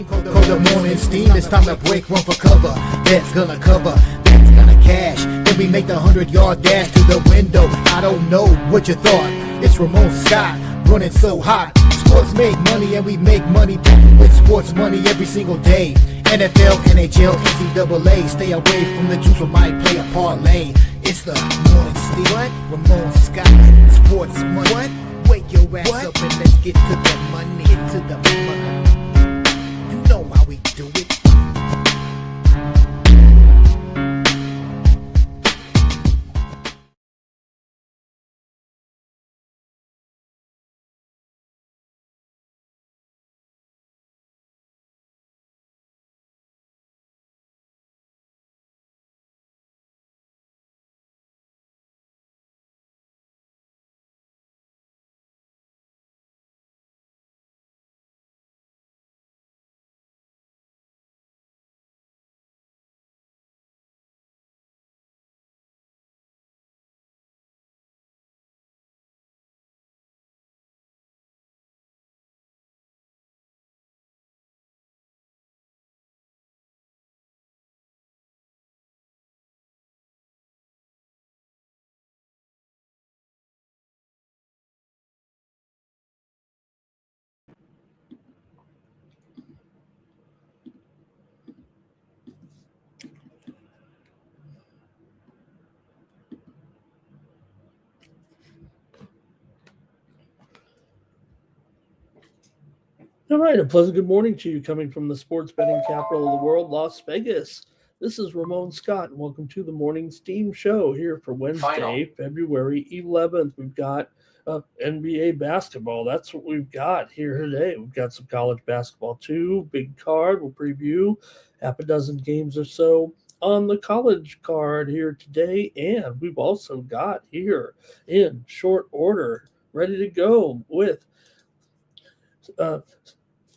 team called the Morning Steam. It's time to break one for cover. That's gonna cover, that's gonna cash. Then we make the 100-yard dash to the window. I don't know what you thought. It's Ramon Scott running so hot. Sports make money and we make money with sports money every single day. NFL, NHL, NCAA. Stay away from the juice or might play a parlay. It's the Morning Steam. What? Ramon Scott. Sports money. What? Wake your ass up and let's get to the money. Get to the money. You know how we do it. All right, a pleasant good morning to you coming from the sports betting capital of the world, Las Vegas. This is Ramon Scott, and welcome to the Morning Steam Show here for Wednesday, February 11th. We've got NBA basketball. That's what we've got here today. We've got some college basketball too, big card. We'll preview half a dozen games or so on the college card here today, and we've also got here in short order, ready to go with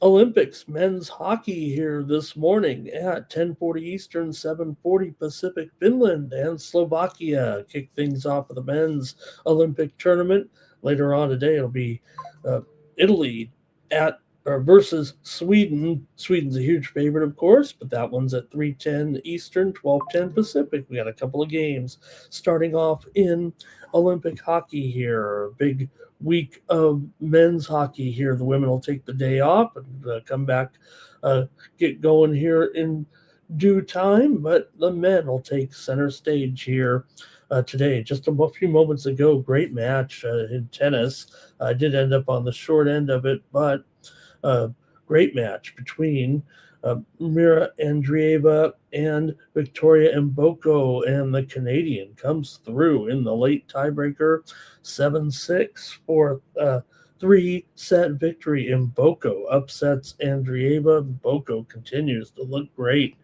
Olympics men's hockey here this morning at 10:40 Eastern, 7:40 Pacific. Finland and Slovakia kick things off with the men's Olympic tournament. Later on today, it'll be Italy versus Sweden. Sweden's a huge favorite, of course, but that one's at 3:10 Eastern, 12:10 Pacific. We got a couple of games starting off in Olympic hockey here. A big week of men's hockey here. The women will take the day off and come back, get going here in due time, but the men will take center stage here today. Just a few moments ago, great match in tennis. I did end up on the short end of it, but great match between Mira Andreeva and Victoria Mboko, and the Canadian comes through in the late tiebreaker, 7-6 for a 3-set victory. Mboko upsets Andreeva. Mboko continues to look great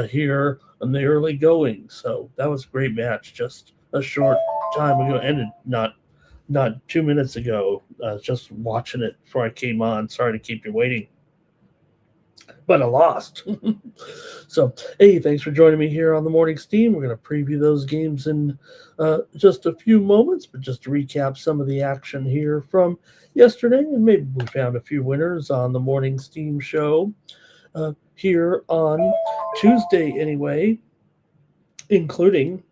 here in the early going. So that was a great match just a short time ago. Ended not 2 minutes ago. Just watching it before I came on. Sorry to keep you waiting, but I lost. So, hey, thanks for joining me here on the Morning Steam. We're going to preview those games in just a few moments, but just to recap some of the action here from yesterday, and maybe we found a few winners on the Morning Steam show here on Tuesday anyway, including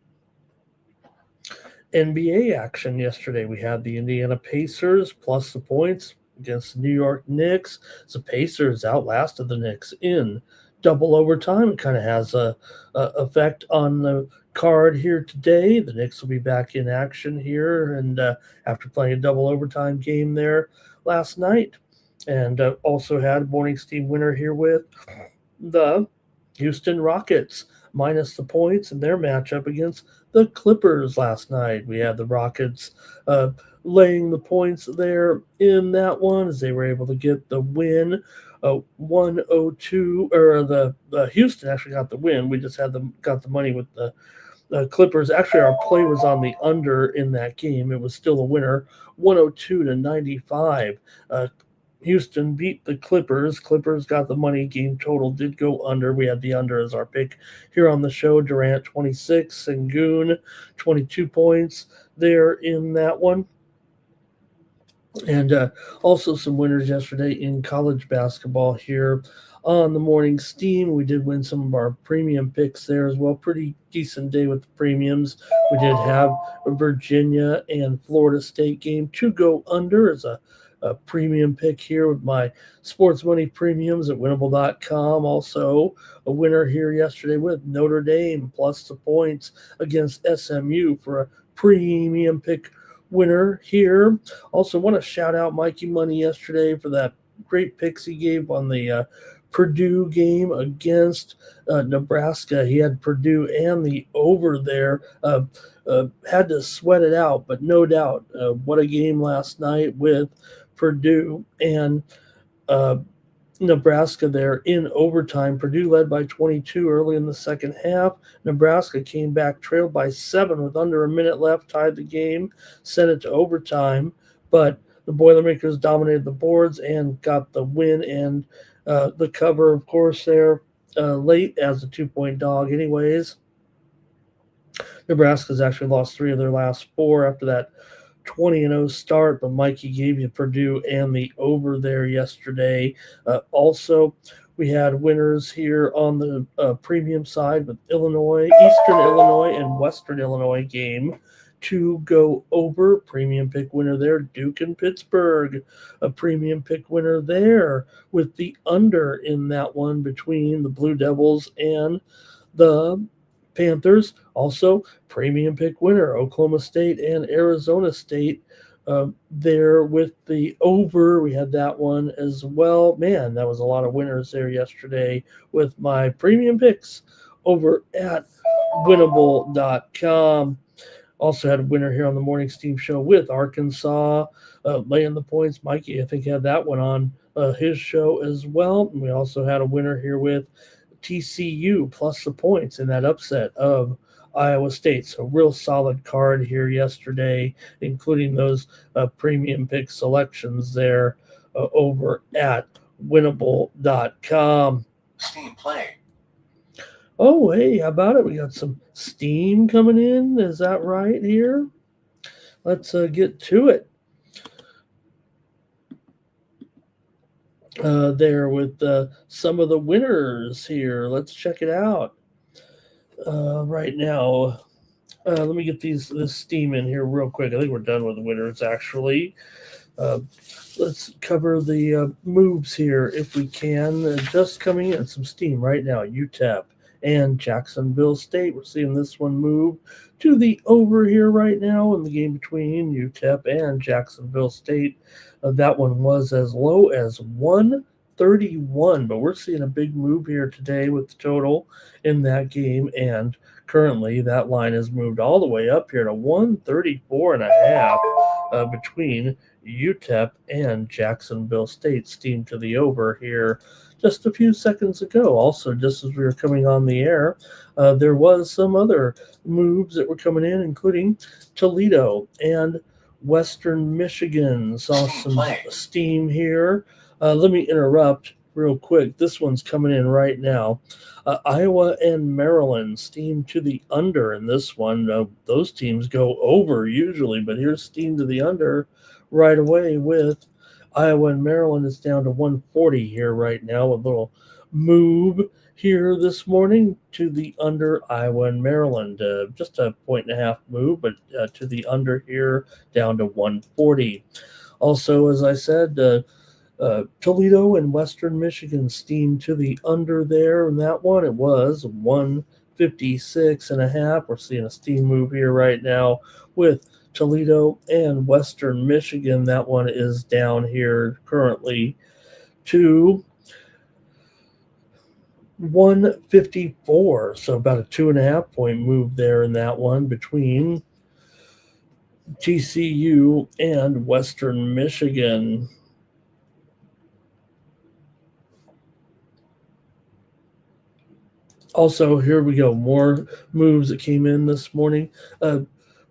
NBA action yesterday. We had the Indiana Pacers plus the points against the New York Knicks. So Pacers outlasted the Knicks in double overtime. It kind of has a effect on the card here today. The Knicks will be back in action here, and after playing a double overtime game there last night. And also had a Morning Steam winner here with the Houston Rockets minus the points in their matchup against the Clippers last night. We had the Rockets laying the points there in that one as they were able to get the win. 102, or the Houston actually got the win. We just got the money with the Clippers. Actually, our play was on the under in that game. It was still a winner, 102-95. Houston beat the Clippers. Clippers got the money. Game total did go under. We had the under as our pick here on the show. Durant 26, Sengun 22 points there in that one. And also some winners yesterday in college basketball here on the morning steam. We did win some of our premium picks there as well. Pretty decent day with the premiums. We did have Virginia and Florida State game to go under as a premium pick here with my sports money premiums at winnable.com. Also a winner here yesterday with Notre Dame plus the points against SMU for a premium pick winner here. Also want to shout out Mikey Money yesterday for that great picks he gave on the Purdue game against Nebraska. He had Purdue and the over there. Had to sweat it out, but no doubt, what a game last night with Purdue and Nebraska there in overtime. Purdue led by 22 early in the second half. Nebraska came back, trailed by 7 with under a minute left, tied the game, sent it to overtime, but the Boilermakers dominated the boards and got the win and the cover, of course, there late as a 2-point dog anyways. Nebraska's actually lost 3 of their last 4 after that 20-0 start, but Mikey gave you Purdue and the over there yesterday. Also, we had winners here on the premium side with Illinois, Eastern Illinois, and Western Illinois game to go over. Premium pick winner there, Duke and Pittsburgh. A premium pick winner there with the under in that one between the Blue Devils and the Panthers. Also, premium pick winner, Oklahoma State and Arizona State there with the over. We had that one as well. Man, that was a lot of winners there yesterday with my premium picks over at winnable.com. Also had a winner here on the Morning Steam Show with Arkansas laying the points. Mikey, I think, had that one on his show as well. And we also had a winner here with TCU plus the points in that upset of Iowa State. So real solid card here yesterday, including those premium pick selections there over at winnable.com. Steam play. Oh, hey, how about it? We got some steam coming in. Is that right here? Let's get to it. There with some of the winners here. Let's check it out right now. Let me get this steam in here real quick. I think we're done with the winners, actually. Let's cover the moves here if we can. Just coming in, some steam right now. UTEP and Jacksonville State. We're seeing this one move to the over here right now in the game between UTEP and Jacksonville State. That one was as low as 131, but we're seeing a big move here today with the total in that game, and currently that line has moved all the way up here to 134.5 between UTEP and Jacksonville State. Steam to the over here just a few seconds ago. Also, just as we were coming on the air, there was some other moves that were coming in, including Toledo and Western Michigan. Saw some steam here. Let me interrupt real quick. This one's coming in right now. Iowa and Maryland, steam to the under in this one. Those teams go over usually, but here's steam to the under right away with Iowa and Maryland. Is down to 140 here right now. A little move here this morning to the under Iowa and Maryland. Just a 1.5 move, but to the under here down to 140. Also, as I said, Toledo and Western Michigan steam to the under there. And that one, it was 156.5. We're seeing a steam move here right now with Toledo and Western Michigan. That one is down here currently to 154. So about a 2.5 point move there in that one between TCU and Western Michigan. Also, here we go. More moves that came in this morning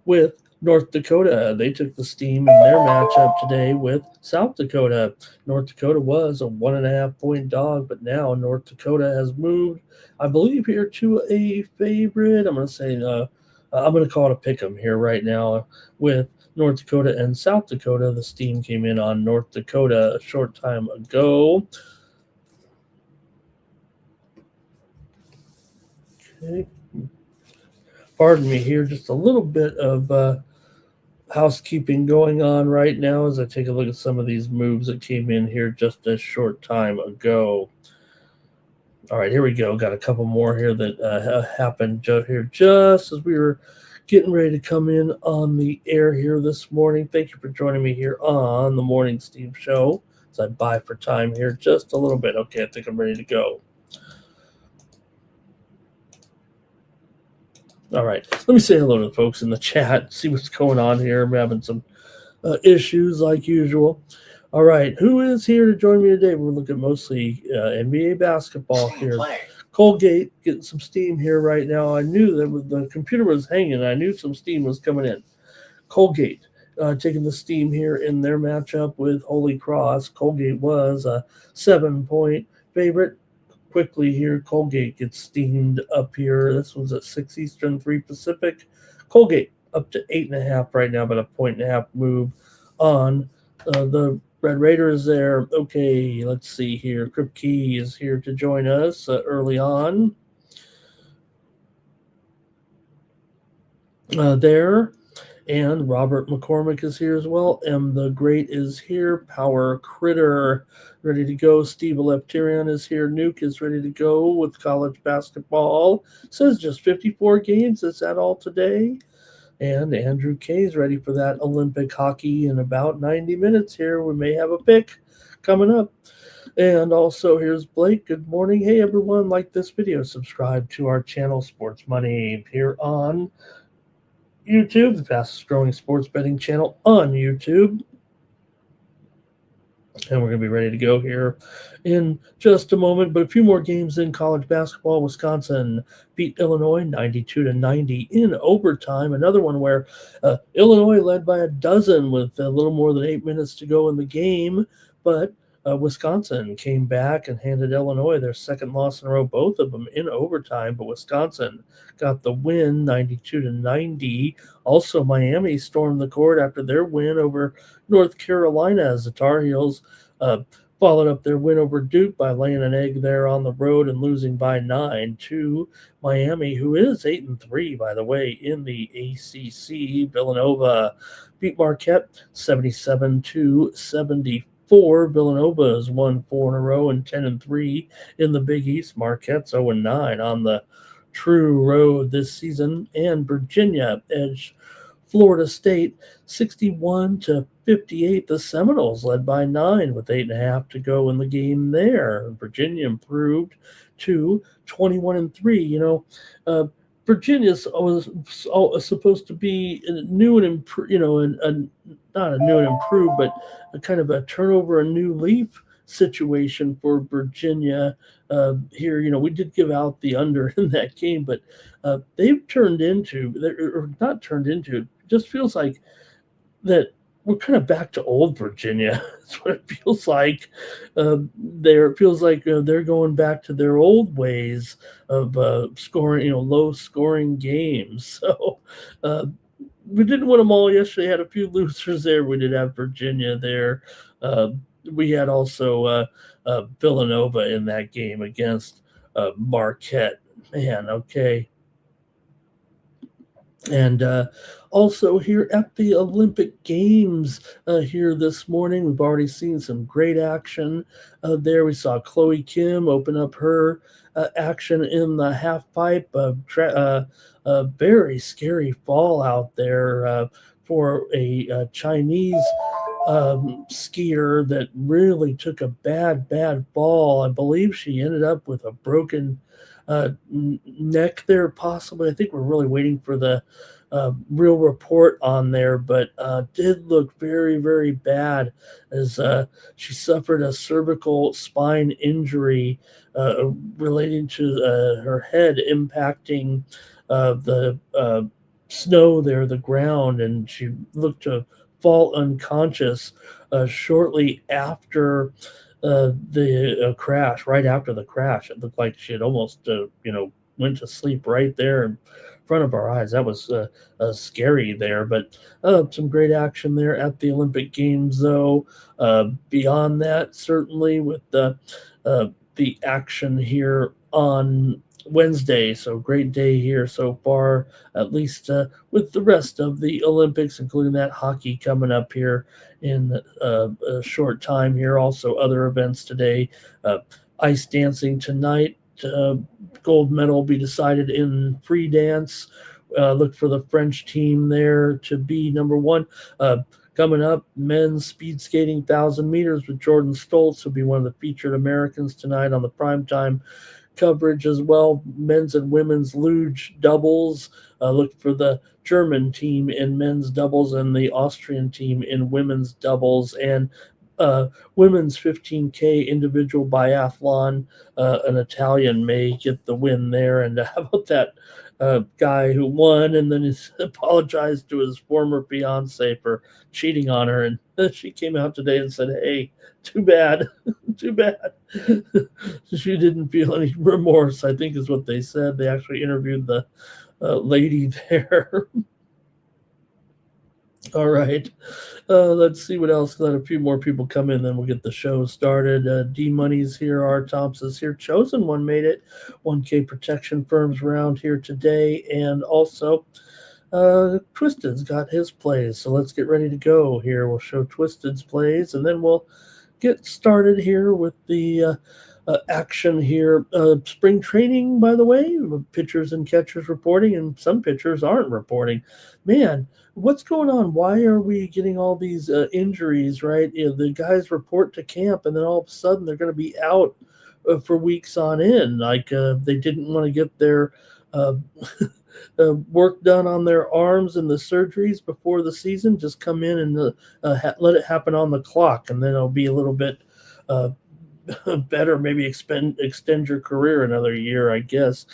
with North Dakota. They took the steam in their matchup today with South Dakota. North Dakota was a 1.5 point dog, but now North Dakota has moved, I believe, here to a favorite. I'm going to say, I'm going to call it a pick 'em here right now with North Dakota and South Dakota. The steam came in on North Dakota a short time ago. Okay. Pardon me here, just a little bit of housekeeping going on right now as I take a look at some of these moves that came in here just a short time ago. All right, here we go. Got a couple more here that happened here just as we were getting ready to come in on the air here this morning. Thank you for joining me here on the Morning Steve Show. As I buy for time here just a little bit. Okay, I think I'm ready to go. All right, let me say hello to the folks in the chat, see what's going on here. I'm having some issues like usual. All right, who is here to join me today? We're looking mostly NBA basketball here. Colgate getting some steam here right now. I knew that the computer was hanging. I knew some steam was coming in. Colgate taking the steam here in their matchup with Holy Cross. Colgate was a 7-point favorite. Quickly here, Colgate gets steamed up here. This was at 6 Eastern, 3 Pacific. Colgate up to 8.5 right now, but a 1.5 move on the Red Raiders there. Okay, let's see here. Kripke is here to join us early on. There. And Robert McCormick is here as well. M. the Great is here. Power Critter ready to go. Steve Elepterion is here. Nuke is ready to go with college basketball. Says just 54 games. Is that all today? And Andrew K is ready for that Olympic hockey in about 90 minutes here. We may have a pick coming up. And also here's Blake. Good morning. Hey, everyone. Like this video. Subscribe to our channel, Sports Money, here on YouTube, the fastest growing sports betting channel on YouTube. And we're going to be ready to go here in just a moment. But a few more games in college basketball. Wisconsin beat Illinois 92-90 in overtime. Another one where Illinois led by a dozen with a little more than 8 minutes to go in the game. But Wisconsin came back and handed Illinois their second loss in a row, both of them in overtime. But Wisconsin got the win 92-90. Also, Miami stormed the court after their win over North Carolina as the Tar Heels followed up their win over Duke by laying an egg there on the road and losing by 9 to Miami, who is 8-3, by the way, in the ACC. Villanova beat Marquette 77-74. Villanova has won 4 in a row and 10-3 in the Big East. Marquette's 0-9 on the true road this season. And Virginia edged Florida State 61-58. The Seminoles led by 9 with 8.5 to go in the game there. Virginia improved to 21-3. You know, Virginia's was supposed to be new and improved, you know, not a new and improved, but a kind of a turnover, a new leaf situation for Virginia here. You know, we did give out the under in that game, but they've turned into, or not turned into, it just feels like that we're kind of back to old Virginia. That's what it feels like. It feels like they're going back to their old ways of scoring, you know, low-scoring games. So we didn't win them all yesterday. Had a few losers there. We did have Virginia there. We had also Villanova in that game against Marquette. Man, okay. And also here at the Olympic Games here this morning, we've already seen some great action there. We saw Chloe Kim open up her action in the half pipe. A very scary fall out there for a Chinese skier that really took a bad fall. I believe she ended up with a broken neck there, possibly. I think we're really waiting for the real report on there, but did look very, very bad as she suffered a cervical spine injury relating to her head impacting the snow there, the ground, and she looked to fall unconscious shortly after the crash. Right after the crash, it looked like she had almost went to sleep right there in front of our eyes. That was scary there, but some great action there at the Olympic Games, though. Beyond that, certainly with the action here on Wednesday. So great day here so far, at least with the rest of the Olympics, including that hockey coming up here in a short time here. Also, other events today, ice dancing tonight. Gold medal will be decided in free dance. Look for the French team there to be number one. Coming up, men's speed skating 1,000 meters with Jordan Stoltz, who'll be one of the featured Americans tonight on the primetime coverage as well. Men's and women's luge doubles. Look for the German team in men's doubles and the Austrian team in women's doubles. And women's 15K individual biathlon. An Italian may get the win there. And how about that guy who won and then he's apologized to his former fiance for cheating on her? And she came out today and said, hey, too bad. Too bad. She didn't feel any remorse, I think is what they said. They actually interviewed the lady there. All right. Let's see what else. Let a few more people come in, then we'll get the show started. D Money's here. R Thompson's here. Chosen One made it. 1K protection firms around here today. And also, Twisted's got his plays. So let's get ready to go here. We'll show Twisted's plays, and then we'll get started here with the action here. Spring training, by the way, pitchers and catchers reporting, and some pitchers aren't reporting. Man, what's going on? Why are we getting all these injuries, right? The guys report to camp, and then all of a sudden they're going to be out for weeks on end. Like they didn't want to get their work done on their arms and the surgeries before the season. Just come in and let it happen on the clock, and then it'll be a little bit better. Maybe extend your career another year, I guess.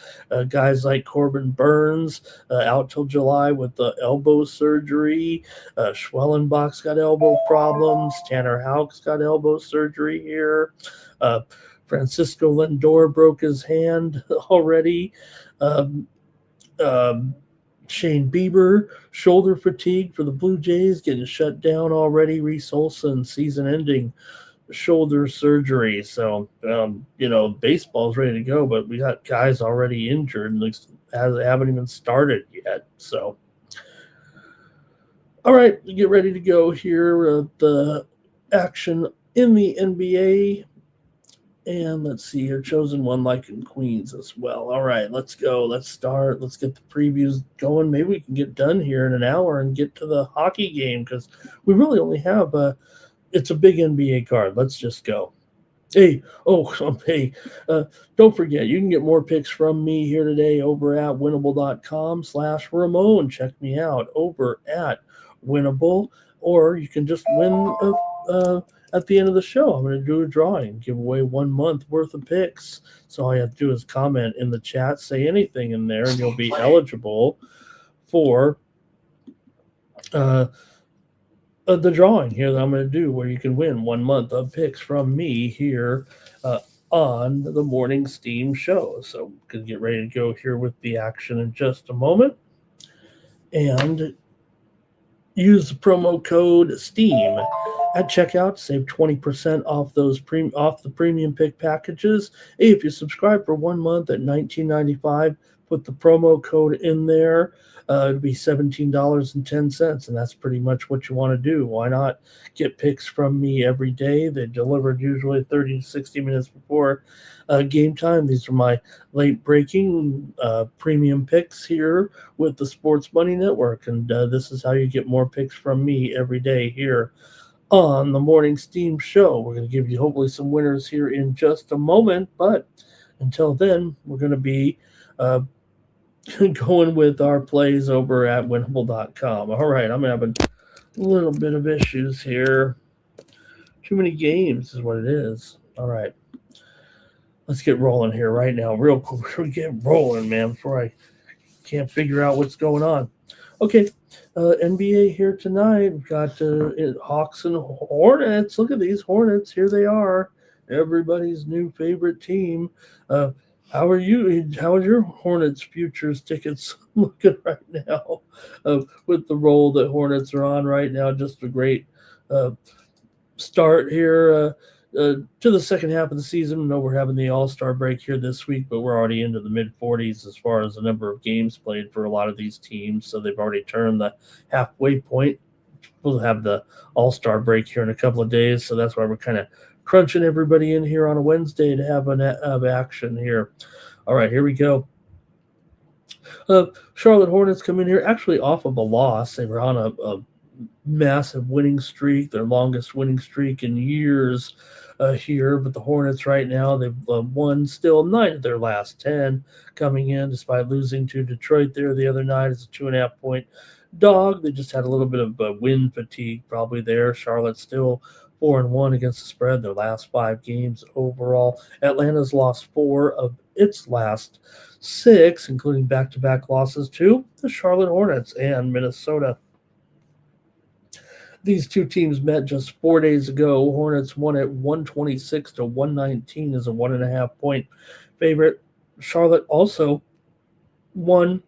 Guys like Corbin Burns out till July with the elbow surgery. Schwellenbach's got elbow problems. Tanner Houck's got elbow surgery here. Francisco Lindor broke his hand already. Shane Bieber, shoulder fatigue for the Blue Jays, getting shut down already. Reese Olson, season-ending shoulder surgery. So, baseball's ready to go, but we got guys already injured and haven't even started yet. So, all right, get ready to go here. The action in the NBA. And let's see here, Chosen One liking Queens as well. All right, let's go. Let's start. Let's get the previews going. Maybe we can get done here in an hour and get to the hockey game because we really only have it's a big NBA card. Let's just go. Hey, don't forget, you can get more picks from me here today over at winnable.com/Ramon. Check me out over at Winnable, or you can just win at the end of the show. I'm going to do a drawing, give away 1 month worth of picks. So all you have to do is comment in the chat, say anything in there, and you'll be eligible for the drawing here that I'm going to do, where you can win 1 month of picks from me here on the Morning Steam show. So we can get ready to go here with the action in just a moment. And use the promo code STEAM at checkout to save 20% off off the premium pick packages. Hey, if you subscribe for 1 month at $19.95, put the promo code in there. It'll be $17.10, and that's pretty much what you want to do. Why not get picks from me every day? They're delivered usually 30 to 60 minutes before game time. These are my late-breaking premium picks here with the Sports Money Network, and this is how you get more picks from me every day here on the Morning Steam show. We're going to give you hopefully some winners here in just a moment, but until then, we're going to be going with our plays over at winnable.com. All right, I'm having a little bit of issues here. Too many games is what it is. All right, let's get rolling here right now. Real quick, we get rolling, man, before I can't figure out what's going on. Okay, NBA here tonight. We've got Hawks and Hornets. Look at these Hornets. Here they are. Everybody's new favorite team. How are you? How is your Hornets futures tickets looking right now with the roll that Hornets are on right now? Just a great start here. to the second half of the season. I know we're having the All-Star break here this week, but we're already into the mid-40s as far as the number of games played for a lot of these teams. So they've already turned the halfway point. We'll have the All-Star break here in a couple of days, so that's why we're kind of crunching everybody in here on a Wednesday to have of action here. All right, here we go. Charlotte Hornets come in here actually off of a loss. They were on a massive winning streak, their longest winning streak in years here. But the Hornets right now, they've won still 9 of their last 10 coming in, despite losing to Detroit there the other night as a 2.5-point dog. They just had a little bit of win fatigue probably there. Charlotte still 4-1 against the spread their last 5 games overall. Atlanta's lost 4 of its last 6, including back-to-back losses to the Charlotte Hornets and Minnesota. These two teams met just 4 days ago. Hornets won at 126-119 as a 1.5-point favorite. Charlotte also won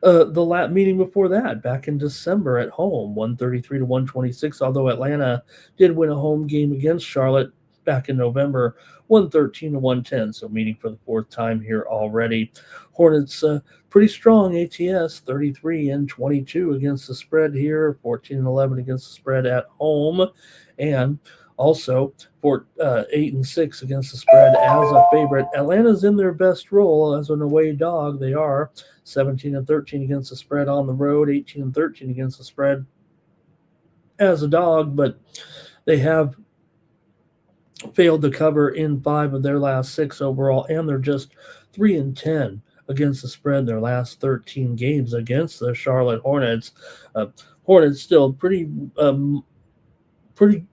the meeting before that back in December at home, 133-126, although Atlanta did win a home game against Charlotte back in November, 113-110, so meeting for the 4th time here already. Hornets pretty strong ATS, 33-22 against the spread here, 14-11 against the spread at home, and also 8-6 against the spread as a favorite. Atlanta's in their best role as an away dog. They are 17-13 against the spread on the road, 18-13 against the spread as a dog, but they have failed to cover in 5 of their last 6 overall, and they're just 3-10 against the spread their last 13 games against the Charlotte Hornets. Hornets still pretty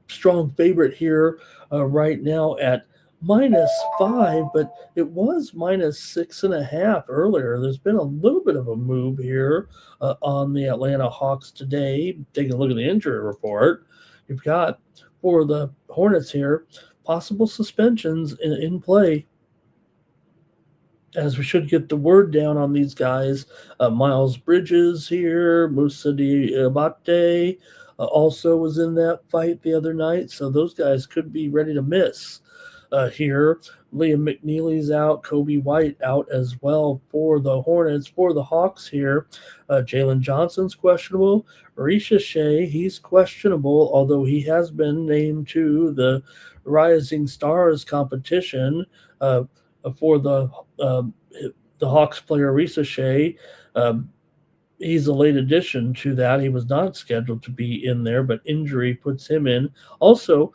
strong favorite here right now at -5, but it was -6.5 earlier. There's been a little bit of a move here on the Atlanta Hawks today. Taking a look at the injury report, you've got for the Hornets here possible suspensions in play, as we should get the word down on these guys. Miles Bridges here, Moussa Diabate also was in that fight the other night, so those guys could be ready to miss here. Liam McNeely's out, Kobe White out as well for the Hornets. For the Hawks here, Jalen Johnson's questionable. Risha Shea, he's questionable, although he has been named to the Rising Stars competition for the Hawks player Risha Shea. He's a late addition to that. He was not scheduled to be in there, but injury puts him in. Also,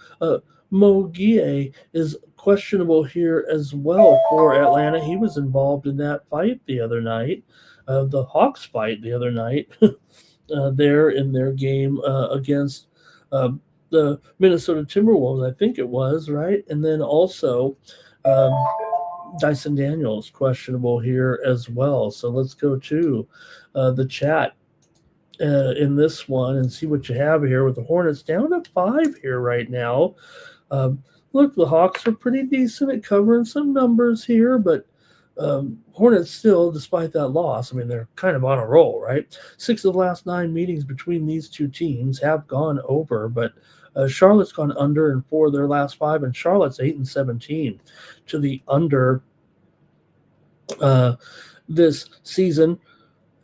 Mo Guie is questionable here as well for Atlanta. He was involved in that fight the other night, the Hawks fight the other night, there in their game against the Minnesota Timberwolves, I think it was, right? And then also Dyson Daniels questionable here as well. So let's go to the chat in this one and see what you have here with the Hornets down to 5 here right now. Look, the Hawks are pretty decent at covering some numbers here, but Hornets still, despite that loss, I mean, they're kind of on a roll, right? 6 of the last 9 meetings between these two teams have gone over, but Charlotte's gone under in 4 of their last 5, and Charlotte's 8-17 to the under this season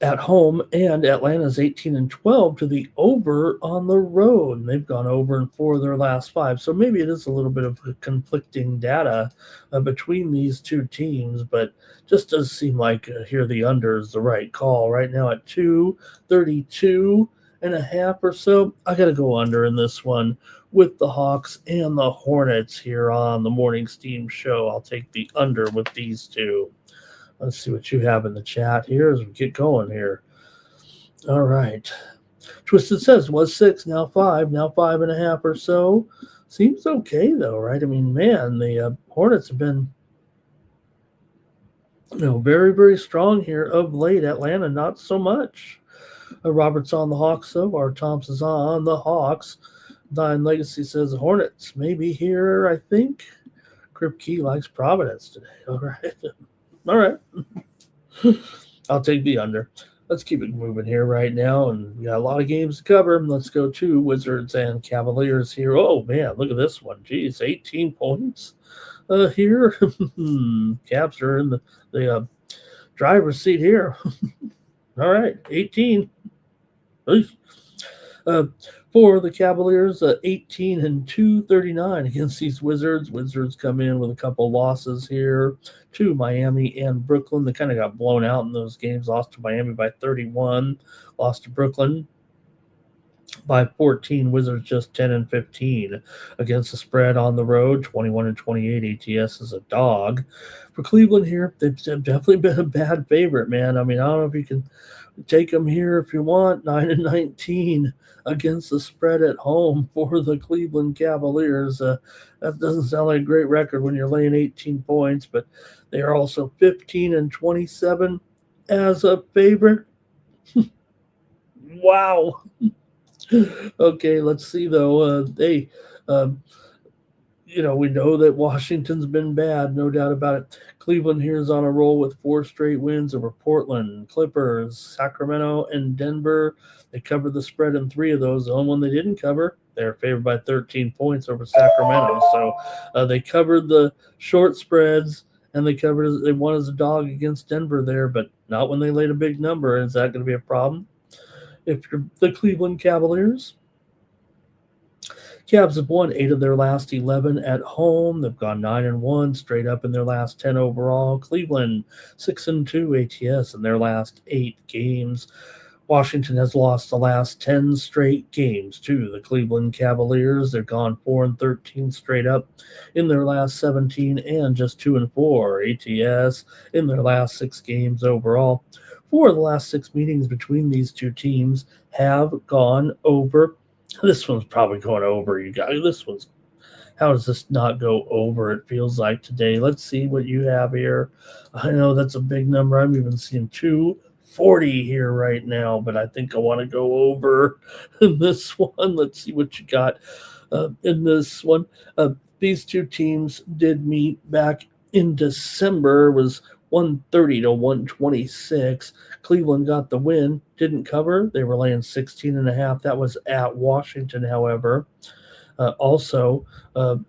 at home, and Atlanta's 18-12 to the over on the road. And they've gone over in 4 of their last 5. So maybe it is a little bit of conflicting data between these two teams, but just does seem like here the under is the right call right now at 232.5 or so. I got to go under in this one with the Hawks and the Hornets here on the Morning Steam Show. I'll take the under with these two. Let's see what you have in the chat here as we get going here. All right. Twisted says, was 6, now 5, now 5.5 or so. Seems okay, though, right? I mean, man, the Hornets have been, very, very strong here of late. Atlanta, not so much. Robert's on the Hawks, though. Our Thompson's on the Hawks. Dine Legacy says, Hornets maybe here, I think. Crip Key likes Providence today. All right. All right. I'll take the under. Let's keep it moving here right now, and we got a lot of games to cover. Let's go to Wizards and Cavaliers here. Oh man, look at this one. Geez, 18 points here. Cavs are in the driver's seat here. All right, 18. Uh, for the Cavaliers, 18 and 239 against these Wizards. Wizards come in with a couple losses here to Miami and Brooklyn. They kind of got blown out in those games. Lost to Miami by 31, lost to Brooklyn by 14. Wizards just 10 and 15 against the spread on the road. 21 and 28. ATS is a dog. For Cleveland here, they've definitely been a bad favorite, man. I mean, I don't know if you can take them here if you want. 9 and 19 against the spread at home for the Cleveland Cavaliers. That doesn't sound like a great record when you're laying 18 points, but they are also 15 and 27 as a favorite. Wow. Okay, let's see though. We know that Washington's been bad, no doubt about it. Cleveland here is on a roll with 4 straight wins over Portland, Clippers, Sacramento, and Denver. They covered the spread in 3 of those. The only one they didn't cover, they're favored by 13 points over Sacramento. So they covered the short spreads, and they won as a dog against Denver there, but not when they laid a big number. Is that going to be a problem if you're the Cleveland Cavaliers? Cavs have won 8 of their last 11 at home. They've gone 9 and 1 straight up in their last 10 overall. Cleveland 6 and 2 ATS in their last 8 games. Washington has lost the last 10 straight games to the Cleveland Cavaliers. They've gone 4 and 13 straight up in their last 17 and just 2 and 4 ATS in their last 6 games overall. 4 of the last 6 meetings between these two teams have gone over. This one's probably going over, you guys. How does this not go over, it feels like today? Let's see what you have here. I know that's a big number. I'm even seeing 240 here right now, but I think I want to go over in this one. Let's see what you got in this one. These two teams did meet back in December. It was 130 to 126. Cleveland got the win, didn't cover. They were laying 16.5. That was at Washington, however. Also,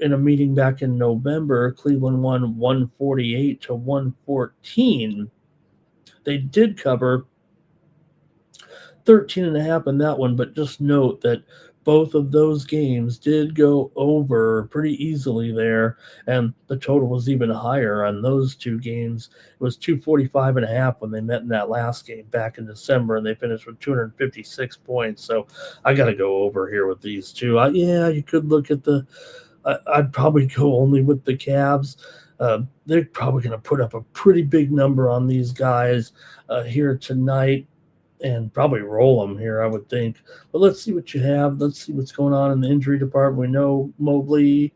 in a meeting back in November, Cleveland won 148 to 114. They did cover 13.5 in that one, but just note that both of those games did go over pretty easily there, and the total was even higher on those 2 games. It was 245.5 when they met in that last game back in December, and they finished with 256 points. So I got to go over here with these two. You could look at I'd probably go only with the Cavs. They're probably going to put up a pretty big number on these guys here tonight, and probably roll them here, I would think. But let's see what you have. Let's see what's going on in the injury department. We know Mobley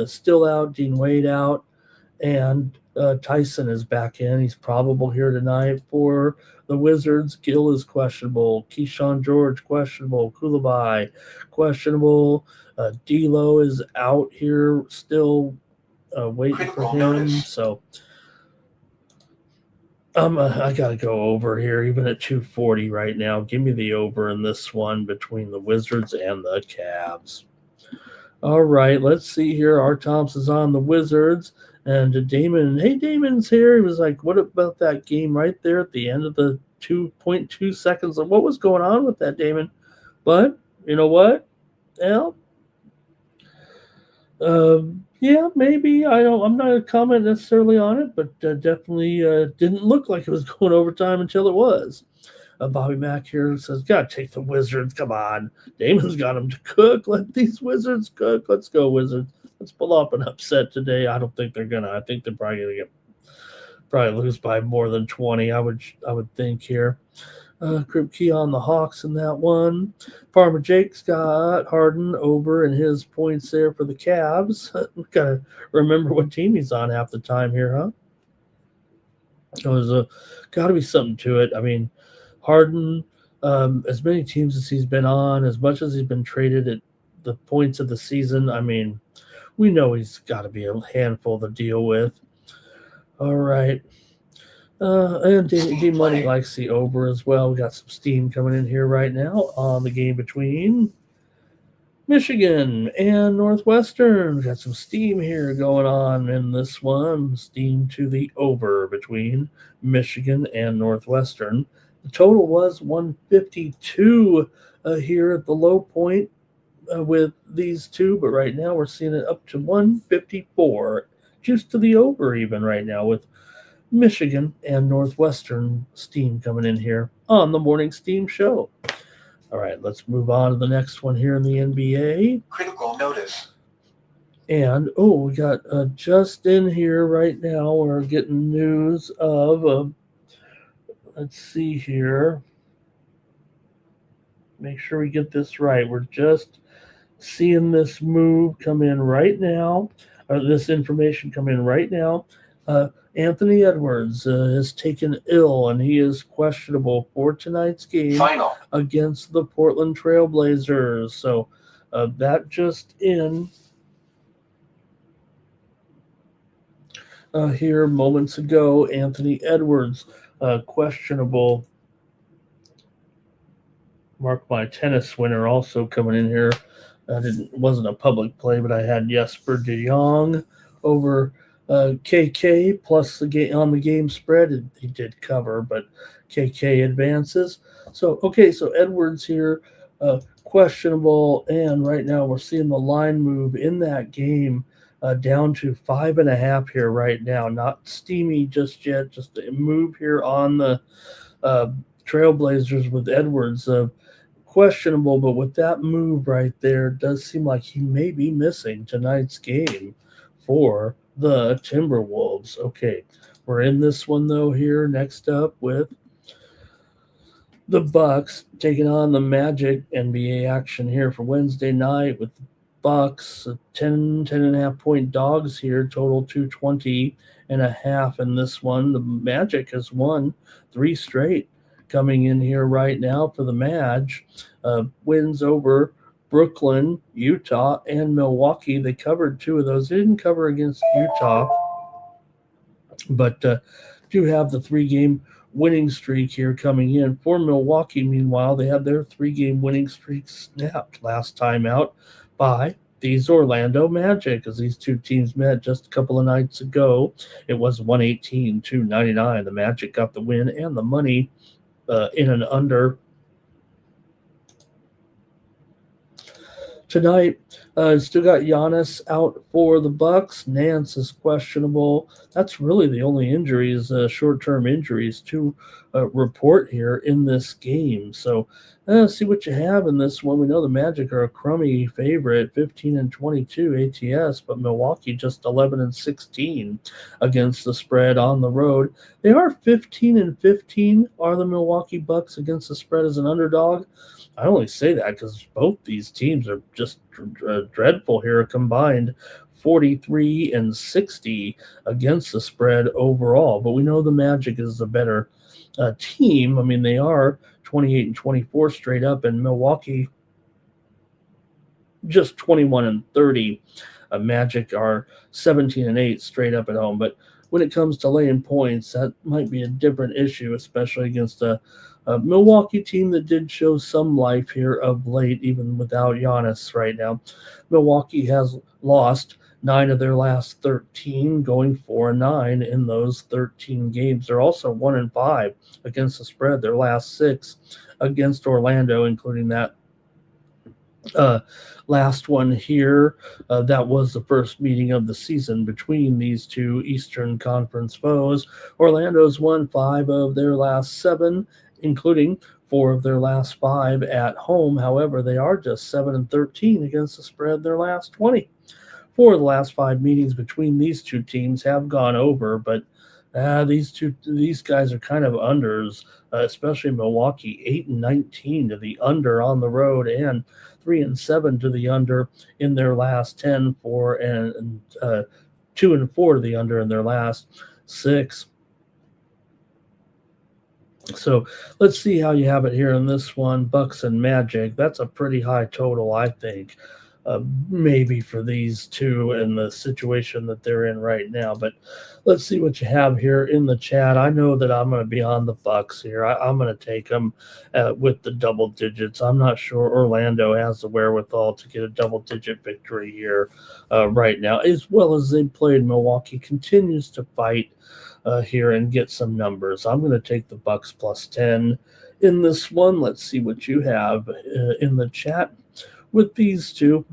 still out, Dean Wade out, and Tyson is back in. He's probable here tonight for the Wizards. Gill is questionable. Keyshawn George questionable. Koulibaly questionable. D'Lo is out here still waiting for him. So I got to go over here, even at 240 right now. Give me the over in this one between the Wizards and the Cavs. All right, let's see here. R. Thompson's on the Wizards, and Damon. Hey, Damon's here. He was like, what about that game right there at the end of the 2.2 seconds? What was going on with that, Damon? But you know what? Well, yeah, maybe. I'm not going to comment necessarily on it, but definitely didn't look like it was going overtime until it was. Bobby Mack here says, "Gotta take the Wizards. Come on, Damon's got them to cook. Let these Wizards cook. Let's go, Wizards. Let's pull off an upset today." I don't think they're gonna. I think they're probably gonna lose by more than 20. I would think here. Kripke on the Hawks in that one. Farmer Jake's got Harden over in his points there for the Cavs. We gotta remember what team he's on half the time here, huh? There's got to be something to it. I mean, Harden, as many teams as he's been on, as much as he's been traded at the points of the season, I mean, we know he's got to be a handful to deal with. All right. And D Money likes the over as well. We got some steam coming in here right now on the game between Michigan and Northwestern. We got some steam here going on in this one. Steam to the over between Michigan and Northwestern. The total was 152 here at the low point with these two, but right now we're seeing it up to 154. Juice to the over even right now with Michigan and Northwestern steam coming in here on the Morning Steam Show. All right, let's move on to the next one here in the NBA. Critical notice. And, we got just in here right now, we're getting news of, let's see here. Make sure we get this right. We're just seeing this move come in right now, or this information come in right now. Anthony Edwards is taken ill, and he is questionable for tonight's game against the Portland Trail Blazers. So that just in here moments ago. Anthony Edwards questionable. Mark my tennis winner also coming in here. Wasn't a public play, but I had Jesper de Jong over KK plus the game on the game spread. He did cover, but KK advances. So Edwards here questionable, and right now we're seeing the line move in that game down to 5.5 here right now. Not steamy just yet, just a move here on the Trailblazers with Edwards. Questionable, but with that move right there, it does seem like he may be missing tonight's game for the Timberwolves. Okay, we're in this one though here next up with the Bucks taking on the Magic. NBA action here for Wednesday night with the Bucks 10.5 point dogs here, total 220.5 in this one. The Magic has won 3 straight. Coming in here right now for the Maj, wins over Brooklyn, Utah, and Milwaukee. They covered 2 of those. They didn't cover against Utah, but do have the 3-game winning streak here coming in. For Milwaukee, meanwhile, they had their 3-game winning streak snapped last time out by these Orlando Magic, as these two teams met just a couple of nights ago. It was 118-99. The Magic got the win and the money in and under. Tonight, still got Giannis out for the Bucks. Nance is questionable. That's really the only injuries, short-term injuries to report here in this game. So see what you have in this one. We know the Magic are a crummy favorite, 15-22 ATS, but Milwaukee just 11-16 against the spread on the road. They are 15-15. Are the Milwaukee Bucks against the spread as an underdog? I only say that because both these teams are just dreadful here combined. 43-60 against the spread overall. But we know the Magic is the better team. I mean, they are 28-24 straight up, and Milwaukee just 21-30. Magic are 17-8 straight up at home. But when it comes to laying points, that might be a different issue, especially against a Milwaukee team that did show some life here of late, even without Giannis right now. Milwaukee has lost 9 of their last 13, going 4-9 in those 13 games. They're also 1-5 against the spread, their last 6 against Orlando, including that last one here. That was the first meeting of the season between these two Eastern Conference foes. Orlando's won 5 of their last 7, including 4 of their last 5 at home. However, they are just 7-13 against the spread their last 20. 4 of the last 5 meetings between these two teams have gone over, but these guys are kind of unders, especially Milwaukee, 8-19 to the under on the road, and 3-7 to the under in their last 10, 2-4 to the under in their last 6. So let's see how you have it here in this one. Bucks and Magic. That's a pretty high total, I think. maybe for these two and the situation that they're in right now. But let's see what you have here in the chat. I know that I'm going to be on the Bucks here. I'm going to take them with the double digits. I'm not sure Orlando has the wherewithal to get a double-digit victory here right now, as well as they played. Milwaukee continues to fight here and get some numbers. I'm going to take the Bucks plus 10 in this one. Let's see what you have in the chat with these two.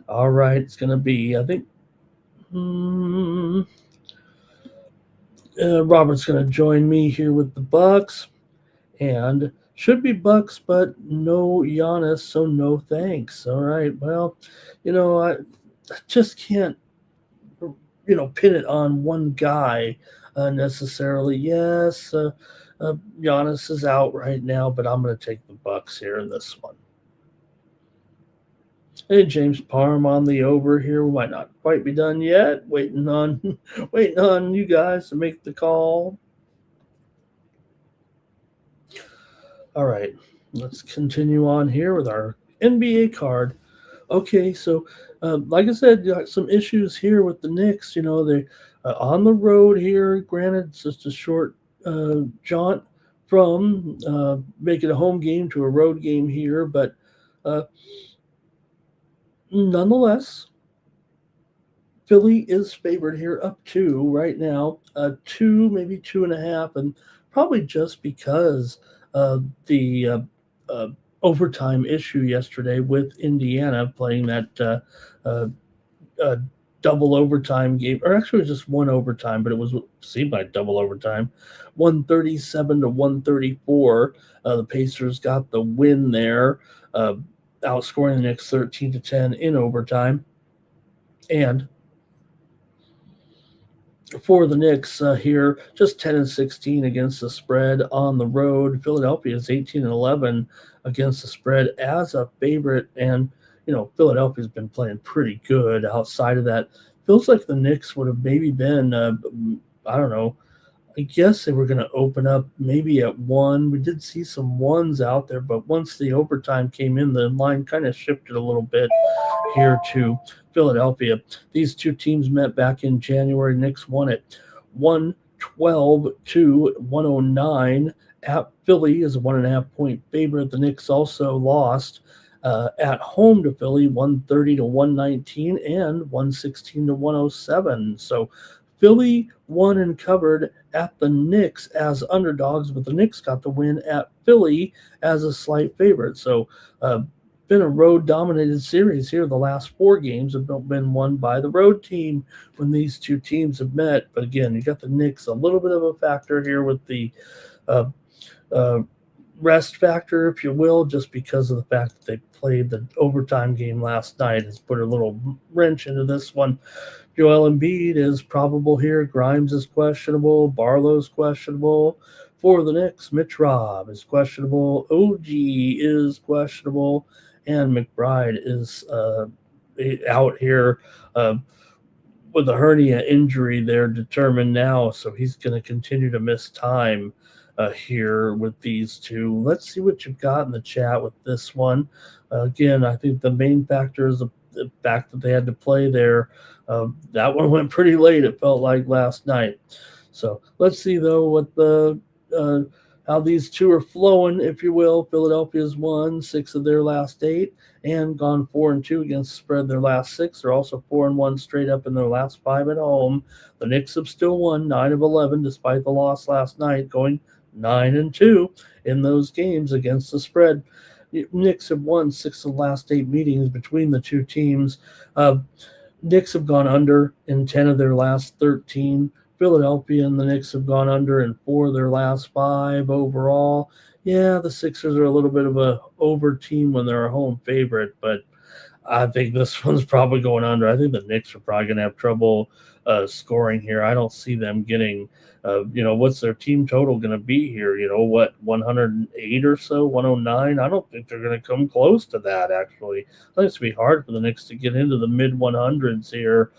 All right, it's going to be, I think, Robert's going to join me here with the Bucks, and should be Bucks, but no Giannis, so no thanks. All right, well, I just can't, pin it on one guy necessarily. Yes, Giannis is out right now, but I'm going to take the Bucks here in this one. Hey, James Parham on the over here. We might not quite be done yet. Waiting on you guys to make the call. All right, let's continue on here with our NBA card. Okay, so like I said, got some issues here with the Knicks. They on the road here. Granted, it's just a short jaunt from making a home game to a road game here, but nonetheless, Philly is favored here up 2 right now, 2, maybe 2.5, and probably just because of the overtime issue yesterday with Indiana playing that double overtime game, or actually it was just one overtime, but it seemed like double overtime, 137 to 134. The Pacers got the win there, outscoring the Knicks 13 to 10 in overtime. And for the Knicks here, just 10 and 16 against the spread on the road. Philadelphia is 18 and 11 against the spread as a favorite. And, Philadelphia's been playing pretty good outside of that. Feels like the Knicks would have maybe been, I don't know, I guess they were going to open up maybe at 1. We did see some 1s out there, but once the overtime came in, the line kind of shifted a little bit here to Philadelphia. These two teams met back in January. Knicks won it 112 to 109. At Philly is a 1.5-point favorite. The Knicks also lost at home to Philly 130 to 119 and 116 to 107. So Philly won and covered at the Knicks as underdogs, but the Knicks got the win at Philly as a slight favorite. So been a road-dominated series here. The last 4 games have been won by the road team when these two teams have met. But again, you got the Knicks a little bit of a factor here with the rest factor, if you will, just because of the fact that they played the overtime game last night has put a little wrench into this one. Joel Embiid is probable here. Grimes is questionable. Barlow's questionable. For the Knicks, Mitch Robb is questionable. OG is questionable. And McBride is out here with a hernia injury. They're determined now, so he's going to continue to miss time here with these two. Let's see what you've got in the chat with this one. Again, I think the main factor is the fact that they had to play there. That one went pretty late, it felt like, last night. So let's see, though, what the how these two are flowing, if you will. Philadelphia's won 6 of their last 8 and gone 4-2 against the spread their last 6. They're also 4-1 straight up in their last 5 at home. The Knicks have still won 9 of 11 despite the loss last night, going 9-2 in those games against the spread. Knicks have won 6 of the last 8 meetings between the two teams. Knicks have gone under in 10 of their last 13. Philadelphia and the Knicks have gone under in 4 of their last 5 overall. Yeah, the Sixers are a little bit of a over team when they're a home favorite, but I think this one's probably going under. I think the Knicks are probably going to have trouble scoring here. I don't see them getting, what's their team total going to be here? 108 or so, 109? I don't think they're going to come close to that, actually. I think it's going to be hard for the Knicks to get into the mid-100s here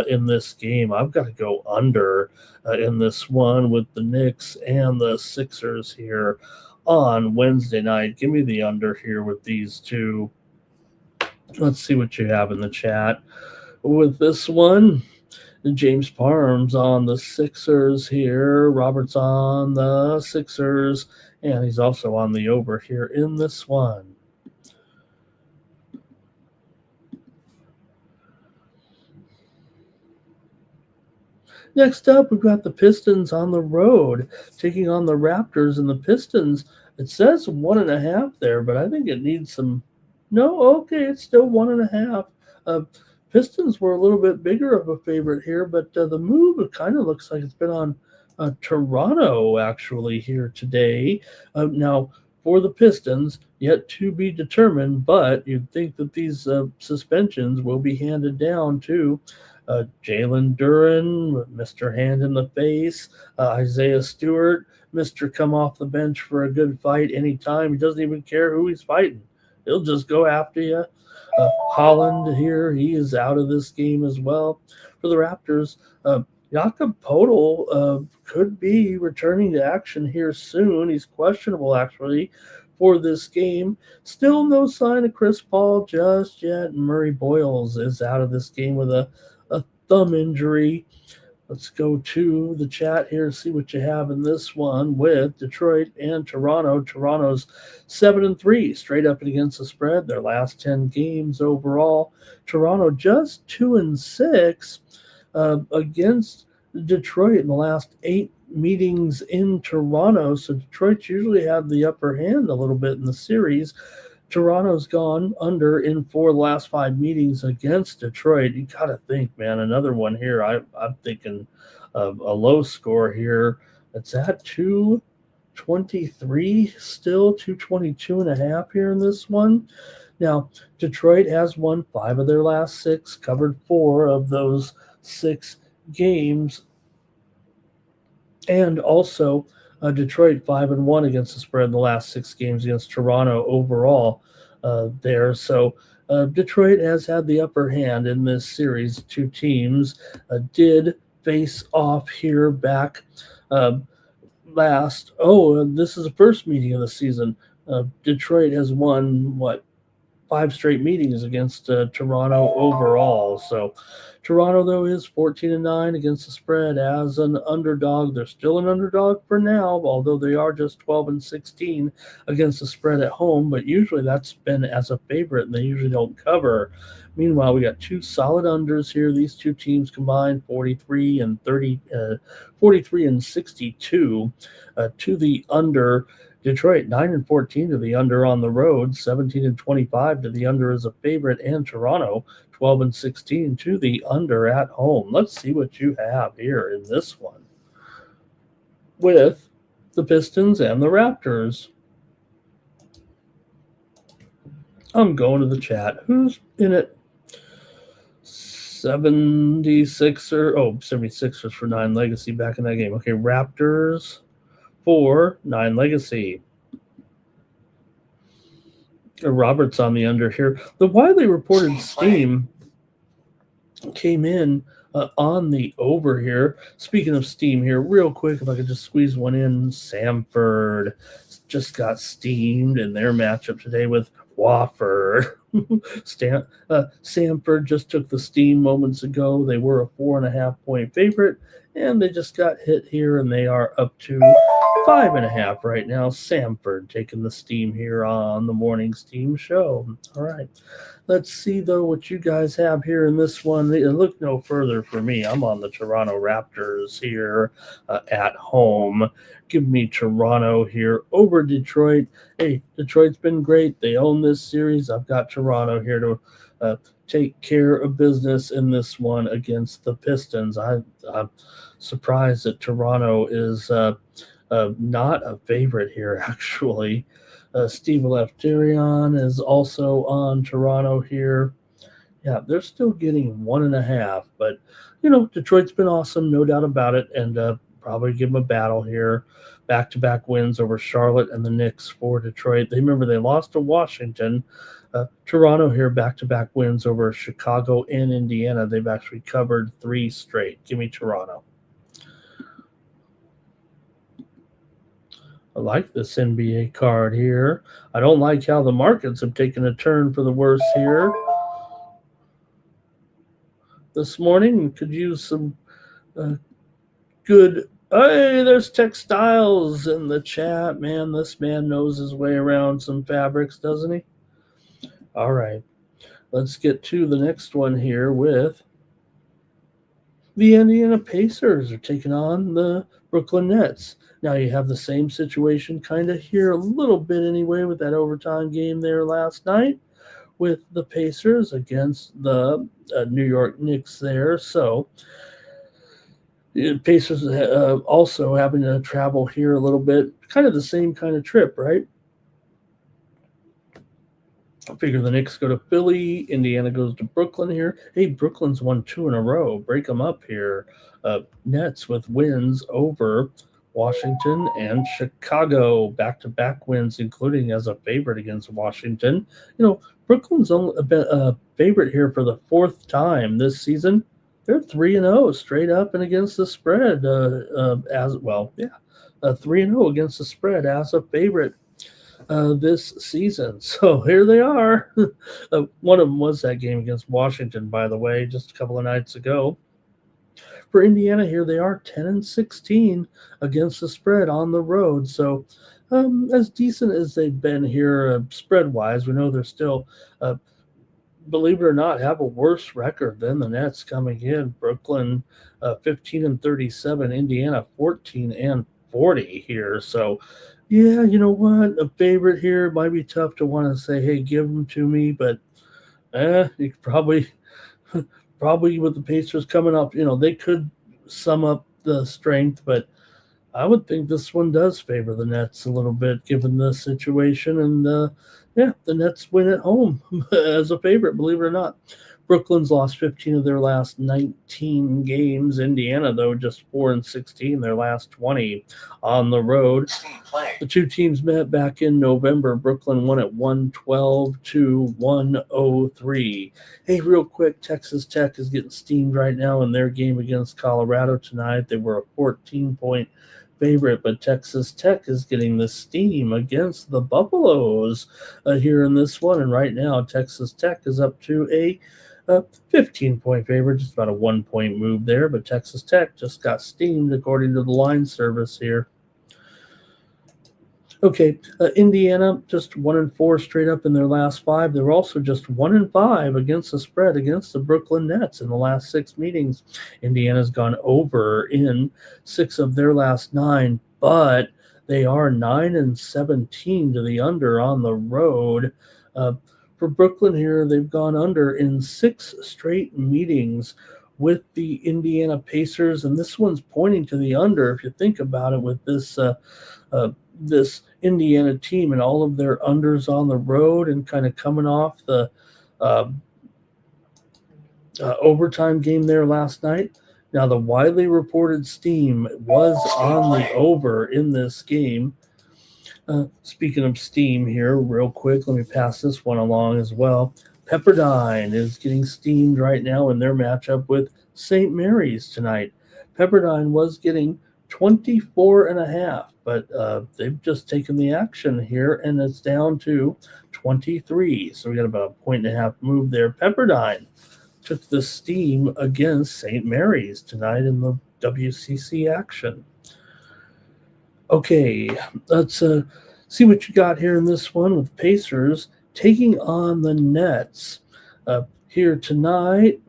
in this game. I've got to go under in this one with the Knicks and the Sixers here on Wednesday night. Give me the under here with these two. Let's see what you have in the chat with this one. James Parham's on the Sixers here. Robert's on the Sixers, and he's also on the over here in this one. Next up, we've got the Pistons on the road taking on the Raptors, and the Pistons, it says 1.5 there, but I think it needs some. No, okay, it's still 1.5. Pistons were a little bit bigger of a favorite here, but the move, it kind of looks like it's been on Toronto actually here today. Now, for the Pistons, yet to be determined, but you'd think that these suspensions will be handed down to Jalen Duren, Mr. Hand in the Face, Isaiah Stewart, Mr. Come off the bench for a good fight anytime. He doesn't even care who he's fighting. He'll just go after you. Holland here, he is out of this game as well. For the Raptors, Jakob Poeltl could be returning to action here soon. He's questionable, actually, for this game. Still no sign of Chris Paul just yet. Murray Boyles is out of this game with a thumb injury. Let's go to the chat here, see what you have in this one with Detroit and Toronto. Toronto's 7-3, straight up and against the spread. Their last 10 games overall. Toronto just 2-6 against Detroit in the last 8 meetings in Toronto. So Detroit's usually have the upper hand a little bit in the series. Toronto's gone under in 4 of the last 5 meetings against Detroit. You got to think, man, another one here. I'm thinking of a low score here. It's at 223 still, 222.5 here in this one. Now, Detroit has won 5 of their last 6, covered 4 of those 6 games. And also, Detroit 5-1 against the spread in the last 6 games against Toronto overall there. So Detroit has had the upper hand in this series. 2 teams did face off here back last. This is the first meeting of the season. Detroit has won, 5 straight meetings against Toronto overall. So Toronto, though, is 14-9 against the spread as an underdog. They're still an underdog for now, although they are just 12-16 against the spread at home. But usually that's been as a favorite, and they usually don't cover. Meanwhile, we got 2 solid unders here. These 2 teams combined 43 and 62 to the under. Detroit 9-14 to the under on the road, 17-25 to the under as a favorite, and Toronto 12-16 to the under at home. Let's see what you have here in this one with the Pistons and the Raptors. I'm going to the chat. Who's in it? 76ers for 9 Legacy back in that game. Okay, Raptors for 9 Legacy. Robert's on the under here. The widely reported steam came in on the over here. Speaking of steam here, real quick, if I could just squeeze one in. Samford just got steamed in their matchup today with Wofford. Samford just took the steam moments ago. They were a 4.5-point favorite, and they just got hit here, and they are up to 5.5 right now. Samford taking the steam here on the morning steam show. All right. Let's see, though, what you guys have here in this one. Look no further for me. I'm on the Toronto Raptors here at home. Give me Toronto here over Detroit. Hey, Detroit's been great. They own this series. I've got Toronto here to take care of business in this one against the Pistons. I'm surprised that Toronto is not a favorite here, actually. Steve Lefterion is also on Toronto here. Yeah, they're still getting 1.5, but, Detroit's been awesome, no doubt about it, and probably give them a battle here. Back-to-back wins over Charlotte and the Knicks for Detroit. They lost to Washington. Toronto here, back-to-back wins over Chicago and Indiana. They've actually covered 3 straight. Give me Toronto. I like this NBA card here. I don't like how the markets have taken a turn for the worse here. this morning. Could use some good. Hey, there's textiles in the chat. Man, this man knows his way around some fabrics, doesn't he? All right. Let's get to the next one here with the Indiana Pacers are taking on the Brooklyn Nets. Now you have the same situation kind of here a little bit anyway with that overtime game there last night with the Pacers against the New York Knicks there. So Pacers also having to travel here a little bit, kind of the same kind of trip, right? I figure the Knicks go to Philly, Indiana goes to Brooklyn here. Hey, Brooklyn's won 2 in a row. Break them up here. Nets with wins over Washington and Chicago. Back-to-back wins, including as a favorite against Washington. Brooklyn's only a favorite here for the 4th time this season. They're 3-0 straight up and against the spread 3-0 against the spread as a favorite this season. So here they are. One of them was that game against Washington, by the way, just a couple of nights ago. For Indiana, here they are 10-16 against the spread on the road. So as decent as they've been here spread-wise, we know they're still believe it or not, have a worse record than the Nets coming in. Brooklyn 15-37, Indiana 14-40 here. So, yeah, you know what? A favorite here might be tough to want to say, hey, give them to me, but you could probably with the Pacers coming up, they could sum up the strength, but I would think this one does favor the Nets a little bit given the situation. And the Nets win at home as a favorite, believe it or not. Brooklyn's lost 15 of their last 19 games. Indiana, though, just 4-16, their last 20 on the road. The two teams met back in November. Brooklyn won at 112-103. Hey, real quick, Texas Tech is getting steamed right now in their game against Colorado tonight. They were a 14-point favorite, but Texas Tech is getting the steam against the Buffaloes here in this one. And right now, Texas Tech is up to a 15-point favorite, just about a 1-point move there. But Texas Tech just got steamed according to the line service here. Okay, Indiana just 1-4 straight up in their last 5. They're also just 1-5 against the spread against the Brooklyn Nets in the last 6 meetings. Indiana's gone over in 6 of their last 9, but they are 9-17 to the under on the road. For Brooklyn here, they've gone under in 6 straight meetings with the Indiana Pacers, and this one's pointing to the under if you think about it with this this Indiana team and all of their unders on the road and kind of coming off the overtime game there last night. Now, the widely reported steam was on the over in this game. Speaking of steam here, real quick, let me pass this one along as well. Pepperdine is getting steamed right now in their matchup with St. Mary's tonight. Pepperdine was getting 24.5, but they've just taken the action here, and it's down to 23. So we got about a 1.5 move there. Pepperdine took the steam against St. Mary's tonight in the WCC action. Okay, let's see what you got here in this one with Pacers taking on the Nets here tonight.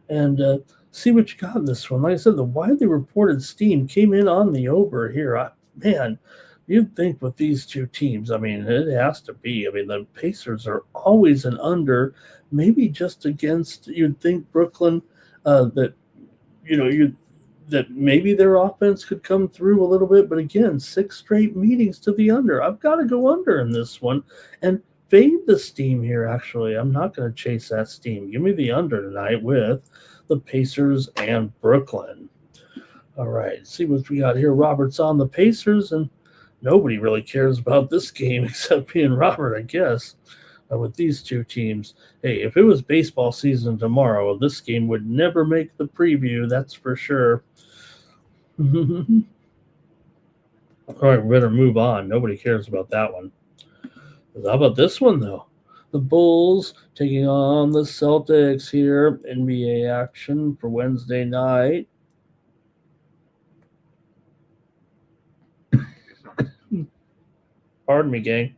And see what you got in this one. Like I said, the widely reported steam came in on the over here. Man, you'd think with these two teams, it has to be. The Pacers are always an under, maybe just against, you'd think Brooklyn, that maybe their offense could come through a little bit. But again, 6 straight meetings to the under. I've got to go under in this one and fade the steam here, actually. I'm not going to chase that steam. Give me the under tonight with the Pacers and Brooklyn. All right, see what we got here. Robert's on the Pacers, and nobody really cares about this game except me and Robert, I guess, with these two teams. Hey, if it was baseball season tomorrow, this game would never make the preview, that's for sure. All right, we better move on. Nobody cares about that one. How about this one, though? The Bulls taking on the Celtics here. NBA action for Wednesday night. Pardon me, gang.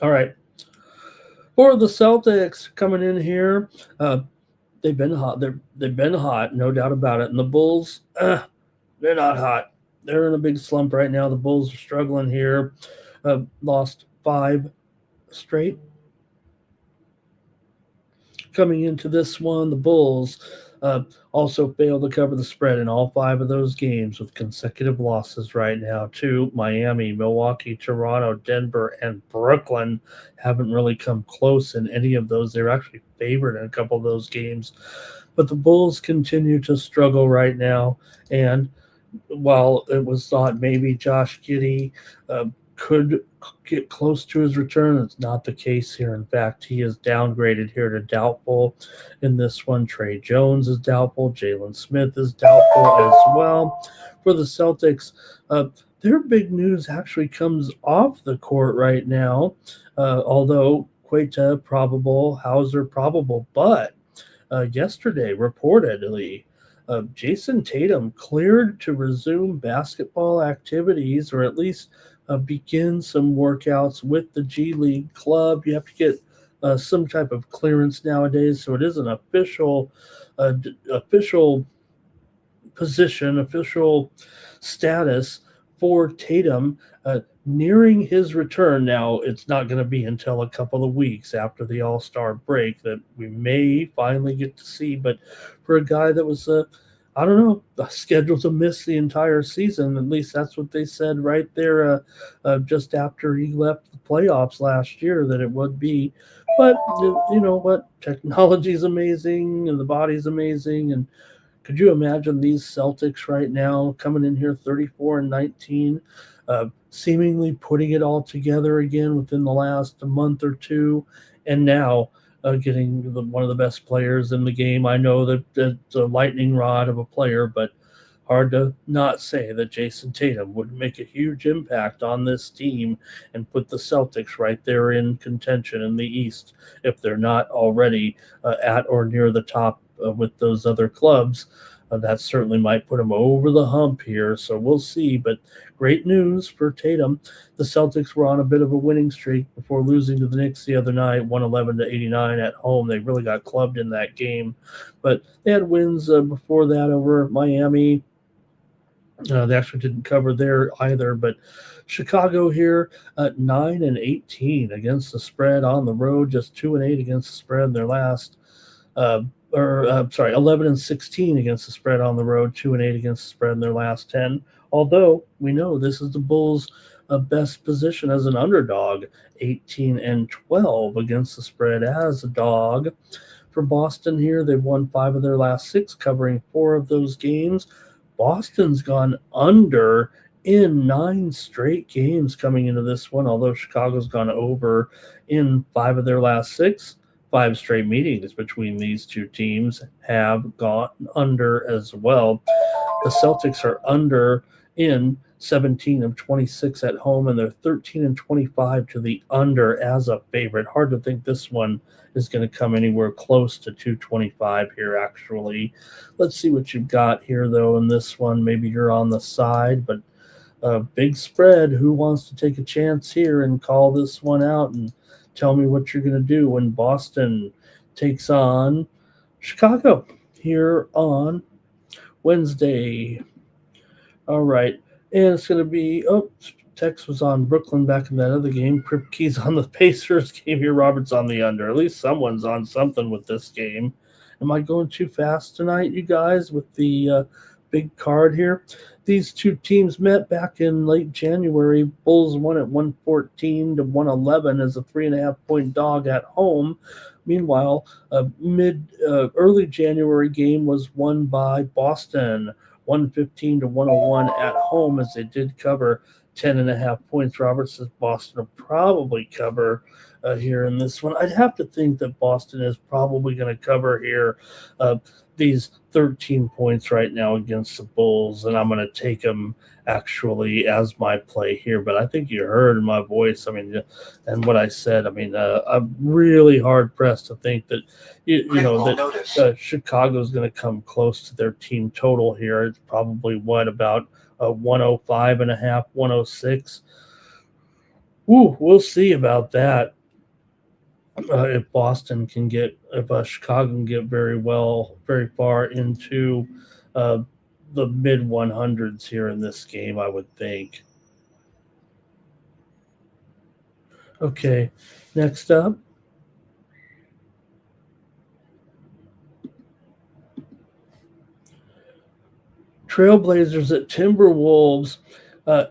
All right. For the Celtics coming in here, they've been hot. They've been hot, no doubt about it. And the Bulls, they're not hot. They're in a big slump right now. The Bulls are struggling here. Lost 5 straight. Coming into this one, the Bulls also failed to cover the spread in all 5 of those games with consecutive losses right now to Miami, Milwaukee, Toronto, Denver, and Brooklyn. Haven't really come close in any of those. They're actually favored in a couple of those games. But the Bulls continue to struggle right now. And while it was thought maybe Josh Giddey could get close to his return, it's not the case here. In fact, he is downgraded here to doubtful in this one. Trey Jones is doubtful. Jalen Smith is doubtful as well. For the Celtics, their big news actually comes off the court right now, although Queta probable, Hauser probable, but yesterday reportedly Jason Tatum cleared to resume basketball activities, or at least begin some workouts with the G League club. You have to get some type of clearance nowadays, so it is an official position, official status for Tatum nearing his return. Now, it's not going to be until a couple of weeks after the All-Star break that we may finally get to see, but for a guy that was scheduled to miss the entire season. At least that's what they said right there just after he left the playoffs last year, that it would be. But you know what? Technology is amazing and the body's amazing. And could you imagine these Celtics right now coming in here 34-19, seemingly putting it all together again within the last month or two, and now getting one of the best players in the game. I know that it's a lightning rod of a player, but hard to not say that Jason Tatum would make a huge impact on this team and put the Celtics right there in contention in the East if they're not already at or near the top with those other clubs. That certainly might put him over the hump here, so we'll see. But great news for Tatum. The Celtics were on a bit of a winning streak before losing to the Knicks the other night, 111-89 at home. They really got clubbed in that game. But they had wins before that over Miami. They actually didn't cover there either. But Chicago here at 9-18 against the spread on the road, just 2-8 against the spread in their last 11-16 against the spread on the road, 2-8 against the spread in their last 10. Although we know this is the Bulls' best position as an underdog, 18-12 against the spread as a dog. For Boston here, they've won 5 of their last 6, covering 4 of those games. Boston's gone under in 9 straight games coming into this one, although Chicago's gone over in 5 of their last 6. 5 straight meetings between these two teams have gone under as well. The Celtics are under in 17 of 26 at home, and they're 13-25 to the under as a favorite. Hard to think this one is going to come anywhere close to 225 here, actually. Let's see what you've got here, though, in this one. Maybe you're on the side, but big spread. Who wants to take a chance here and call this one out and tell me what you're going to do when Boston takes on Chicago here on Wednesday? All right. And it's going to be, Tex was on Brooklyn back in that other game. Kripke's on the Pacers game here. Robert's on the under. At least someone's on something with this game. Am I going too fast tonight, you guys, with the big card here? These two teams met back in late January. Bulls won at 114-111 as a 3.5-point dog at home. Meanwhile, early January game was won by Boston, 115-101 at home, as they did cover 10.5 points. Robert says Boston will probably cover here in this one. I'd have to think that Boston is probably going to cover here these 13 points right now against the Bulls, and I'm going to take them actually as my play here. But I think you heard in my voice, I mean, and what I said, I mean, I'm really hard pressed to think that that Chicago's going to come close to their team total here. It's probably about 105.5, 106. Ooh, we'll see about that. If Boston can get, if Chicago can get very far into the mid 100s here in this game, I would think. Okay, next up. Trailblazers at Timberwolves.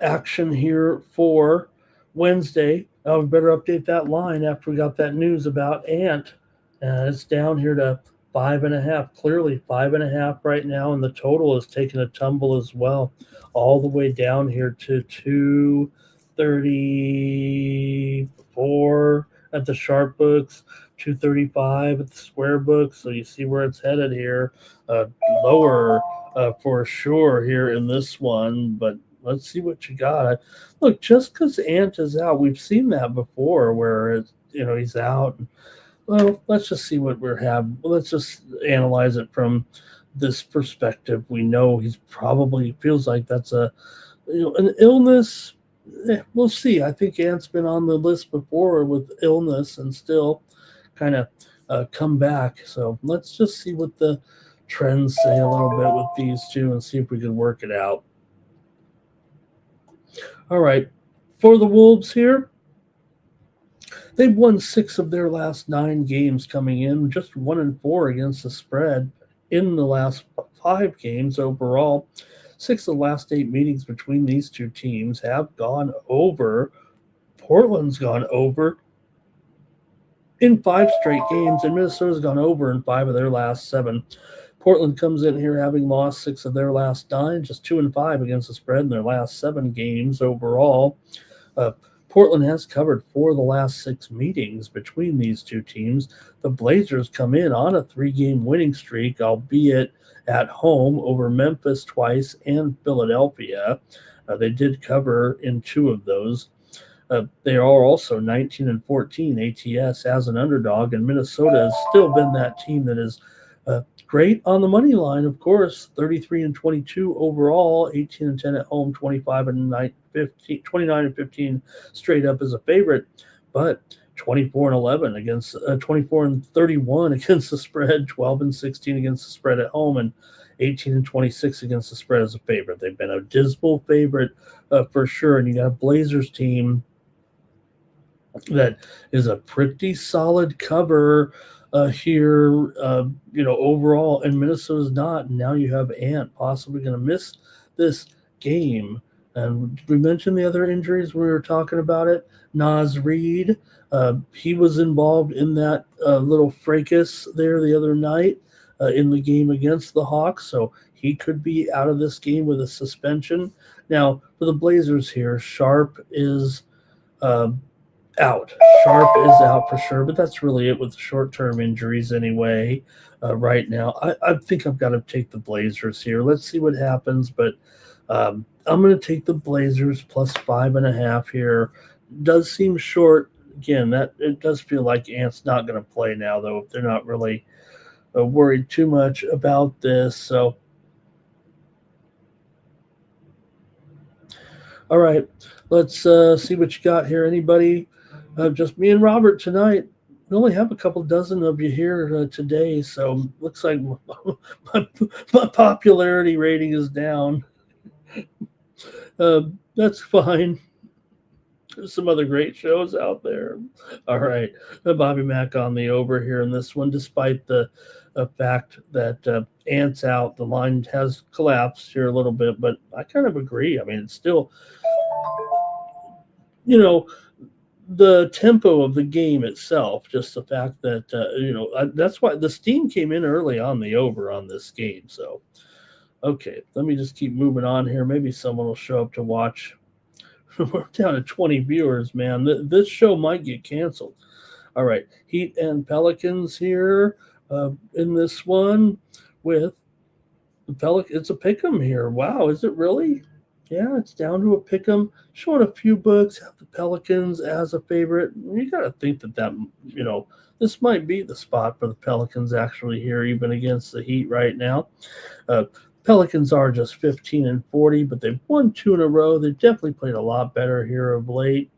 Action here for Wednesday. We better update that line after we got that news about Ant. It's down here to 5.5. Clearly 5.5 right now, and the total is taking a tumble as well, all the way down here to 234 at the sharp books, 235 at the square books. So you see where it's headed here. Lower for sure here in this one, but let's see what you got. Look, just because Ant is out, we've seen that before where it's, he's out. Well, let's just see what we're having. Let's just analyze it from this perspective. We know he's probably feels like that's an illness. We'll see. I think Ant's been on the list before with illness and still kind of come back. So let's just see what the trends say a little bit with these two and see if we can work it out. All right, for the Wolves here, they've won 6 of their last 9 games coming in, just 1-4 against the spread in the last 5 games overall. 6 of the last 8 meetings between these two teams have gone over. Portland's gone over in 5 straight games, and Minnesota's gone over in 5 of their last 7. Portland comes in here having lost 6 of their last 9, just 2-5 against the spread in their last 7 games overall. Portland has covered 4 of the last 6 meetings between these two teams. The Blazers come in on a 3-game winning streak, albeit at home over Memphis twice and Philadelphia. They did cover in 2 of those. They are also 19-14 ATS as an underdog, and Minnesota has still been that team that is great on the money line, of course. 33-22 overall, 18-10 at home, 29-15 straight up as a favorite, but 24-11 against 24-31 against the spread, 12-16 against the spread at home, and 18-26 against the spread as a favorite. They've been a dismal favorite for sure, and you got a Blazers team that is a pretty solid cover here, overall, and Minnesota's not. And now you have Ant possibly going to miss this game. And we mentioned the other injuries when we were talking about it. Naz Reid, he was involved in that little fracas there the other night in the game against the Hawks, so he could be out of this game with a suspension. Now, for the Blazers here, Sharp is out. Sharp is out for sure, but that's really it with short-term injuries anyway right now. I think I've got to take the Blazers here. Let's see what happens, but I'm going to take the Blazers plus 5.5 here. Does seem short. Again, that it does feel like Ant's not going to play now, though, if they're not really worried too much about this. So, all right, let's see what you got here. Anybody? Just me and Robert tonight. We only have a couple dozen of you here today, so looks like my popularity rating is down. That's fine. There's some other great shows out there. All right, Bobby Mack on the over here in this one, despite the fact that Ant's out. The line has collapsed here a little bit, but I kind of agree. I mean, it's still, the tempo of the game itself, just the fact that, that's why the steam came in early on the over on this game. So, okay, let me just keep moving on here. Maybe someone will show up to watch We're down to 20 viewers, man. This show might get canceled. All right, Heat and Pelicans here in this one with the Pelican. It's a pick'em here. Wow, is it really? Yeah, it's down to a pick'em. Showing a few books have the Pelicans as a favorite. You got to think that this might be the spot for the Pelicans actually here, even against the Heat right now. Pelicans are just 15-40, but they've won 2 in a row. They've definitely played a lot better here of late.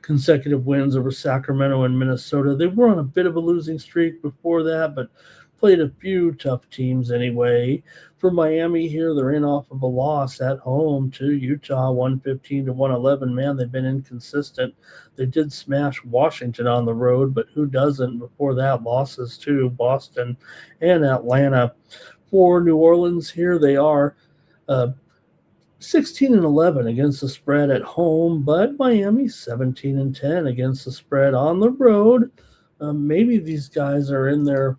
Consecutive wins over Sacramento and Minnesota. They were on a bit of a losing streak before that, but played a few tough teams anyway. For Miami here, they're in off of a loss at home to Utah, 115-111. Man, they've been inconsistent. They did smash Washington on the road, but who doesn't? Before that, losses to Boston and Atlanta. For New Orleans here, they are 16-11 against the spread at home, but Miami 17-10 against the spread on the road. Maybe these guys are in their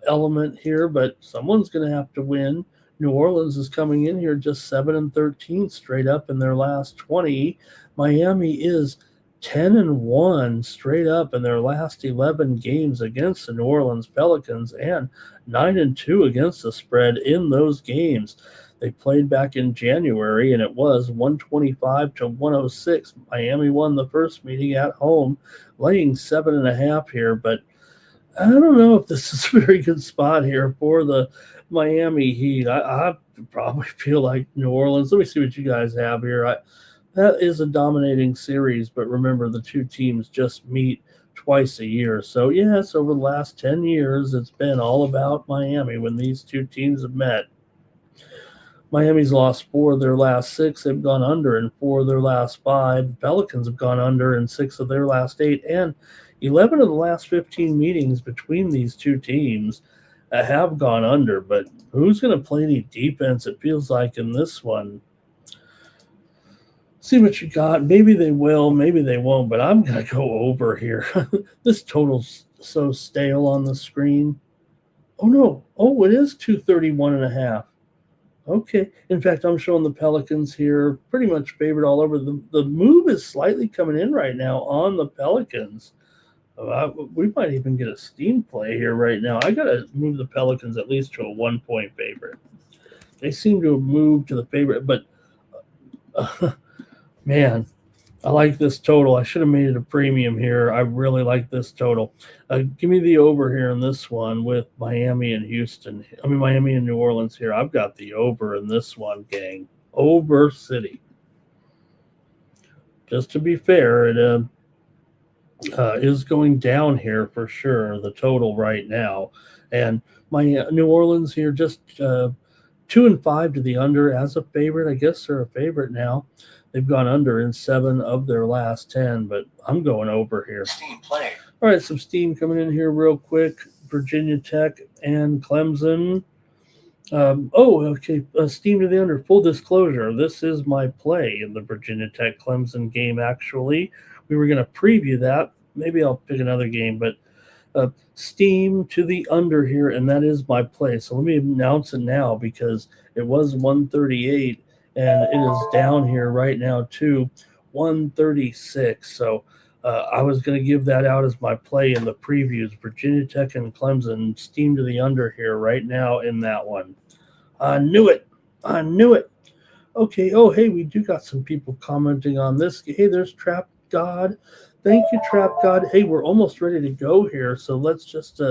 element here, but someone's going to have to win. New Orleans is coming in here just 7-13 straight up in their last 20. Miami is 10-1 straight up in their last 11 games against the New Orleans Pelicans and 9-2 against the spread in those games. They played back in January, and it was 125-106. Miami won the first meeting at home, laying 7.5 here, but I don't know if this is a very good spot here for the Miami Heat. I probably feel like New Orleans. Let me see what you guys have here. That is a dominating series, but remember the two teams just meet twice a year. So, yes, over the last 10 years, it's been all about Miami when these two teams have met. Miami's lost 4 of their last 6. They've gone under in 4 of their last 5. The Pelicans have gone under in 6 of their last 8. And 11 of the last 15 meetings between these two teams have gone under. But who's going to play any defense, it feels like, in this one? See what you got. Maybe they will, maybe they won't, but I'm going to go over here. This total's so stale on the screen. Oh, no. Oh, it is 231.5. Okay. In fact, I'm showing the Pelicans here pretty much favored all over. The move is slightly coming in right now on the Pelicans. We might even get a steam play here right now. I got to move the Pelicans at least to a 1-point favorite. They seem to have moved to the favorite, but man, I like this total. I should have made it a premium here. I really like this total. Give me the over here in this one with Miami and Miami and New Orleans here. I've got the over in this one, gang. Over City. Just to be fair, it is going down here for sure, the total right now. And my New Orleans here just 2-5 to the under as a favorite. I guess they're a favorite now. They've gone under in 7 of their last 10, but I'm going over here. Steam play. All right, some steam coming in here real quick. Virginia Tech and Clemson. Steam to the under. Full disclosure, this is my play in the Virginia Tech Clemson game, actually. We were going to preview that. Maybe I'll pick another game, but steam to the under here, and that is my play. So let me announce it now because it was 138, and it is down here right now to 136. So I was going to give that out as my play in the previews. Virginia Tech and Clemson, steam to the under here right now in that one. I knew it. Okay. Oh, hey, we do got some people commenting on this. Hey, there's Trap God. Thank you, Trap God. Hey, we're almost ready to go here. So let's just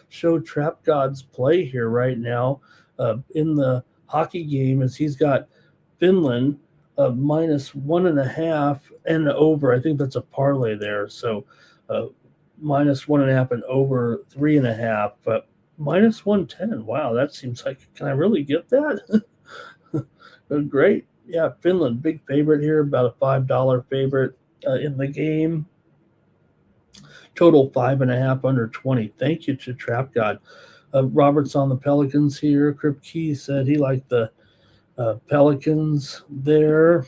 show Trap God's play here right now in the hockey game as he's got Finland minus 1.5 and over. I think that's a parlay there. So minus 1.5 and over 3.5, but minus 110. Wow, that seems like, can I really get that? Great. Yeah, Finland, big favorite here, about a $5 favorite in the game. Total 5.5 under 20. Thank you to Trap God. Robert's on the Pelicans here. Crip Key said he liked the Pelicans there.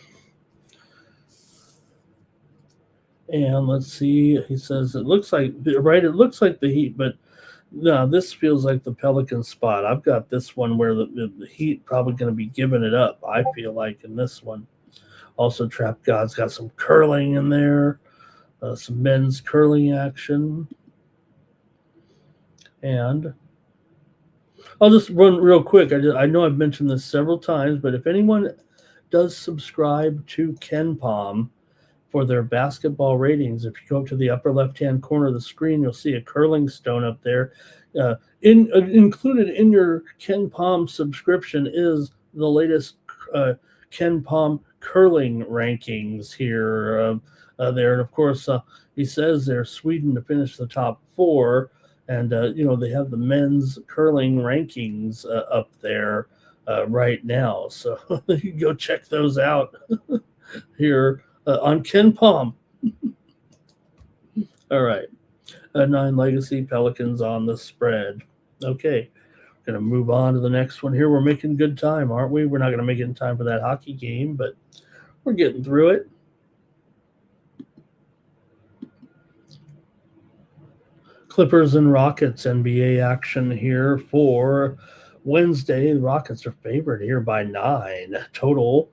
And let's see. He says it looks like the Heat, but no, this feels like the Pelican spot. I've got this one where the Heat probably going to be giving it up, I feel like, in this one. Also, Trap God's got some curling in there, some men's curling action. And I'll just run real quick. I know I've mentioned this several times, but if anyone does subscribe to KenPom for their basketball ratings, if you go up to the upper left-hand corner of the screen, you'll see a curling stone up there. Included in your KenPom subscription is the latest KenPom curling rankings here. There, and of course, he says there's Sweden to finish the top 4. And, they have the men's curling rankings up there right now. So you can go check those out here on KenPom. All right. 9 Legacy Pelicans on the spread. Okay. Going to move on to the next one here. We're making good time, aren't we? We're not going to make it in time for that hockey game, but we're getting through it. Clippers and Rockets NBA action here for Wednesday. The Rockets are favored here by 9. Total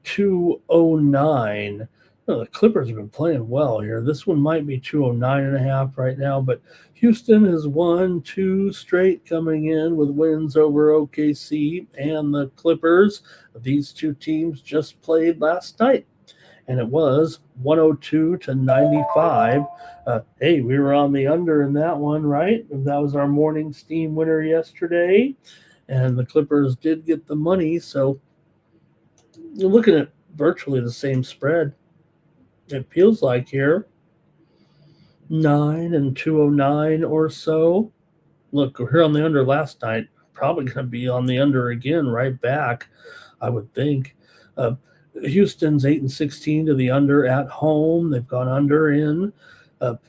209. The Clippers have been playing well here. This one might be 209.5 right now, but Houston has won 2 straight coming in with wins over OKC and the Clippers. These two teams just played last night, and it was 102-95. Hey, we were on the under in that one, right? And that was our morning steam winner yesterday. And the Clippers did get the money. So you're looking at virtually the same spread. It feels like here. 9 and 209 or so. Look, we're here on the under last night. Probably going to be on the under again right back, I would think. Houston's 8-16 to the under at home. They've gone under in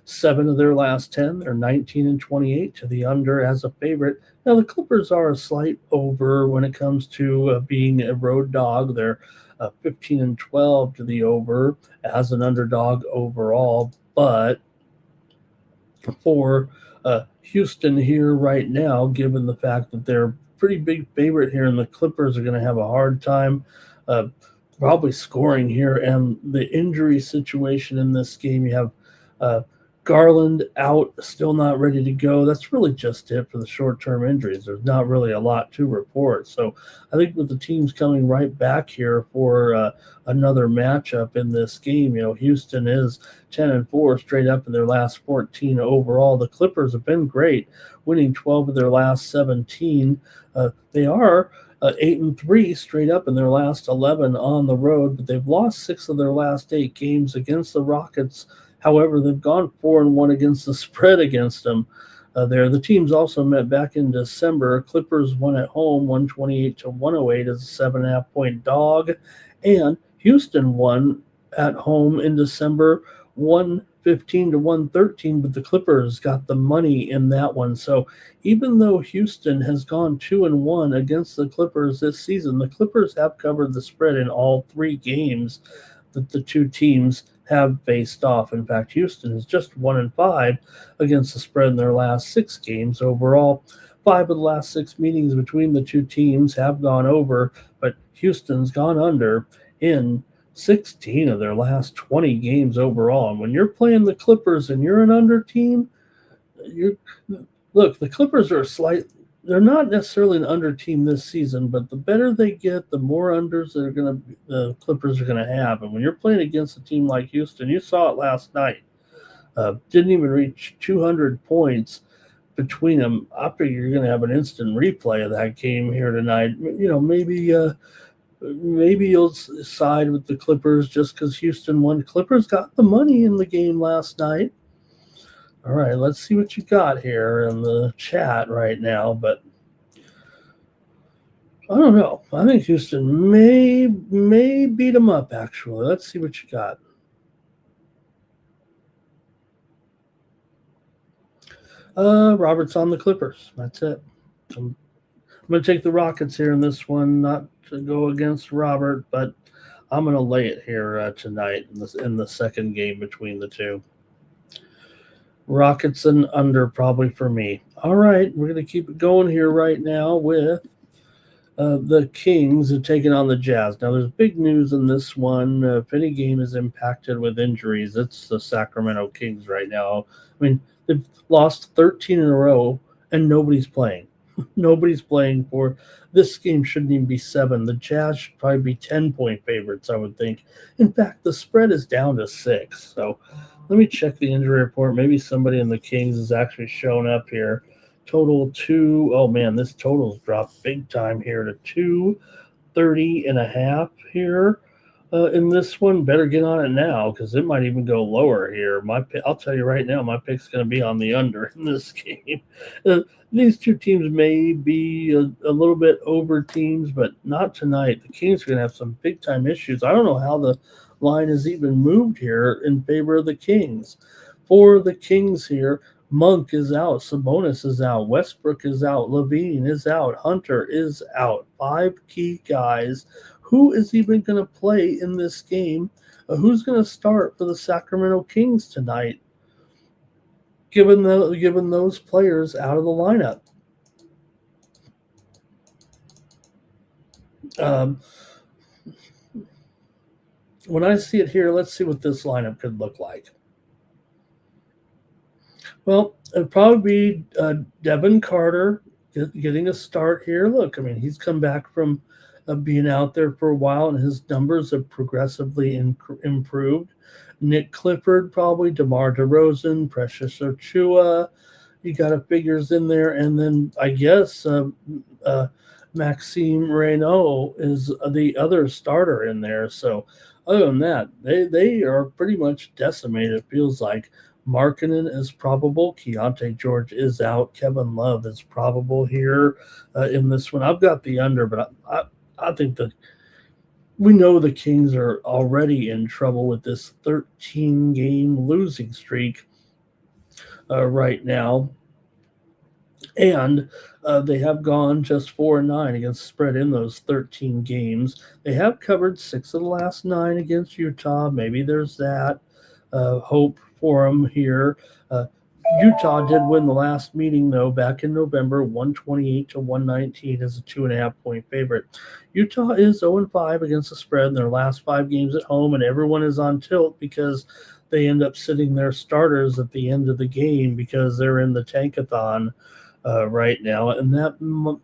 7 of their last 10. They're 19-28 to the under as a favorite. Now, the Clippers are a slight over when it comes to being a road dog. They're 15-12 to the over as an underdog overall. But for Houston here right now, given the fact that they're a pretty big favorite here and the Clippers are going to have a hard time probably scoring here, and the injury situation in this game, you have Garland out, still not ready to go. That's really just it for the short-term injuries. There's not really a lot to report. So I think with the teams coming right back here for another matchup in this game, Houston is 10-4 straight up in their last 14 overall. The Clippers have been great, winning 12 of their last 17. They are 8-3 straight up in their last 11 on the road, but they've lost 6 of their last 8 games against the Rockets. However, they've gone 4-1 against the spread against them. The teams also met back in December. Clippers won at home 128-108 as a 7.5-point dog, and Houston won at home in December 115-113, but the Clippers got the money in that one. So even though Houston has gone 2-1 against the Clippers this season, the Clippers have covered the spread in all 3 games that the two teams have faced off. In fact, Houston is just 1-5 against the spread in their last 6 games overall. 5 of the last 6 meetings between the two teams have gone over, but Houston's gone under in 16 of their last 20 games overall. And when you're playing the Clippers and you're an under team, the Clippers are they're not necessarily an under team this season, but the better they get, the more unders the Clippers are going to have. And when you're playing against a team like Houston, you saw it last night, didn't even reach 200 points between them. I figure you're going to have an instant replay of that game here tonight. Maybe you'll side with the Clippers just because Houston won. Clippers got the money in the game last night. All right, let's see what you got here in the chat right now. But I don't know. I think Houston may beat them up, actually. Let's see what you got. Robert's on the Clippers. That's it. I'm going to take the Rockets here in this one, not to go against Robert, but I'm going to lay it here tonight in the second game between the two. Rockets and under probably for me. All right, we're going to keep it going here right now with The Kings are taking on the Jazz. Now, there's big news in this one. If any game is impacted with injuries, it's the Sacramento Kings right now. I mean, they've lost 13 in a row, and nobody's playing. Nobody's playing for this game. Shouldn't even be 7. The Jazz should probably be 10-point favorites, I would think. In fact, the spread is down to 6. So let me check the injury report. Maybe somebody in the Kings has actually shown up here. Total 2. Oh man, this total's dropped big time here to 230.5 here. In this one, better get on it now because it might even go lower here. I'll tell you right now, my pick's going to be on the under in this game. These two teams may be a little bit over teams, but not tonight. The Kings are going to have some big time issues. I don't know how the line has even moved here in favor of the Kings. For the Kings here, Monk is out, Sabonis is out, Westbrook is out, Levine is out, Hunter is out. 5 key guys. Who is even going to play in this game? Who's going to start for the Sacramento Kings tonight? Given those players out of the lineup. When I see it here, let's see what this lineup could look like. Well, it'd probably be Devin Carter getting a start here. Look, I mean, he's come back from being out there for a while, and his numbers have progressively improved. Nick Clifford, probably DeMar DeRozan, Precious Achiuwa. You got a figures in there, and then I guess Maxime Reynaud is the other starter in there. So other than that, they are pretty much decimated. It feels like. Markkanen is probable. Keontae George is out. Kevin Love is probable here in this one. I've got the under, but I think that we know the Kings are already in trouble with this 13-game losing streak right now. And they have gone just 4-9 against the spread in those 13 games. They have covered 6 of the last 9 against Utah. Maybe there's that hope for them here. Utah did win the last meeting, though, back in November, 128-119 as a 2.5-point favorite. Utah is 0-5 against the spread in their last 5 games at home, and everyone is on tilt because they end up sitting their starters at the end of the game because they're in the tankathon right now, and that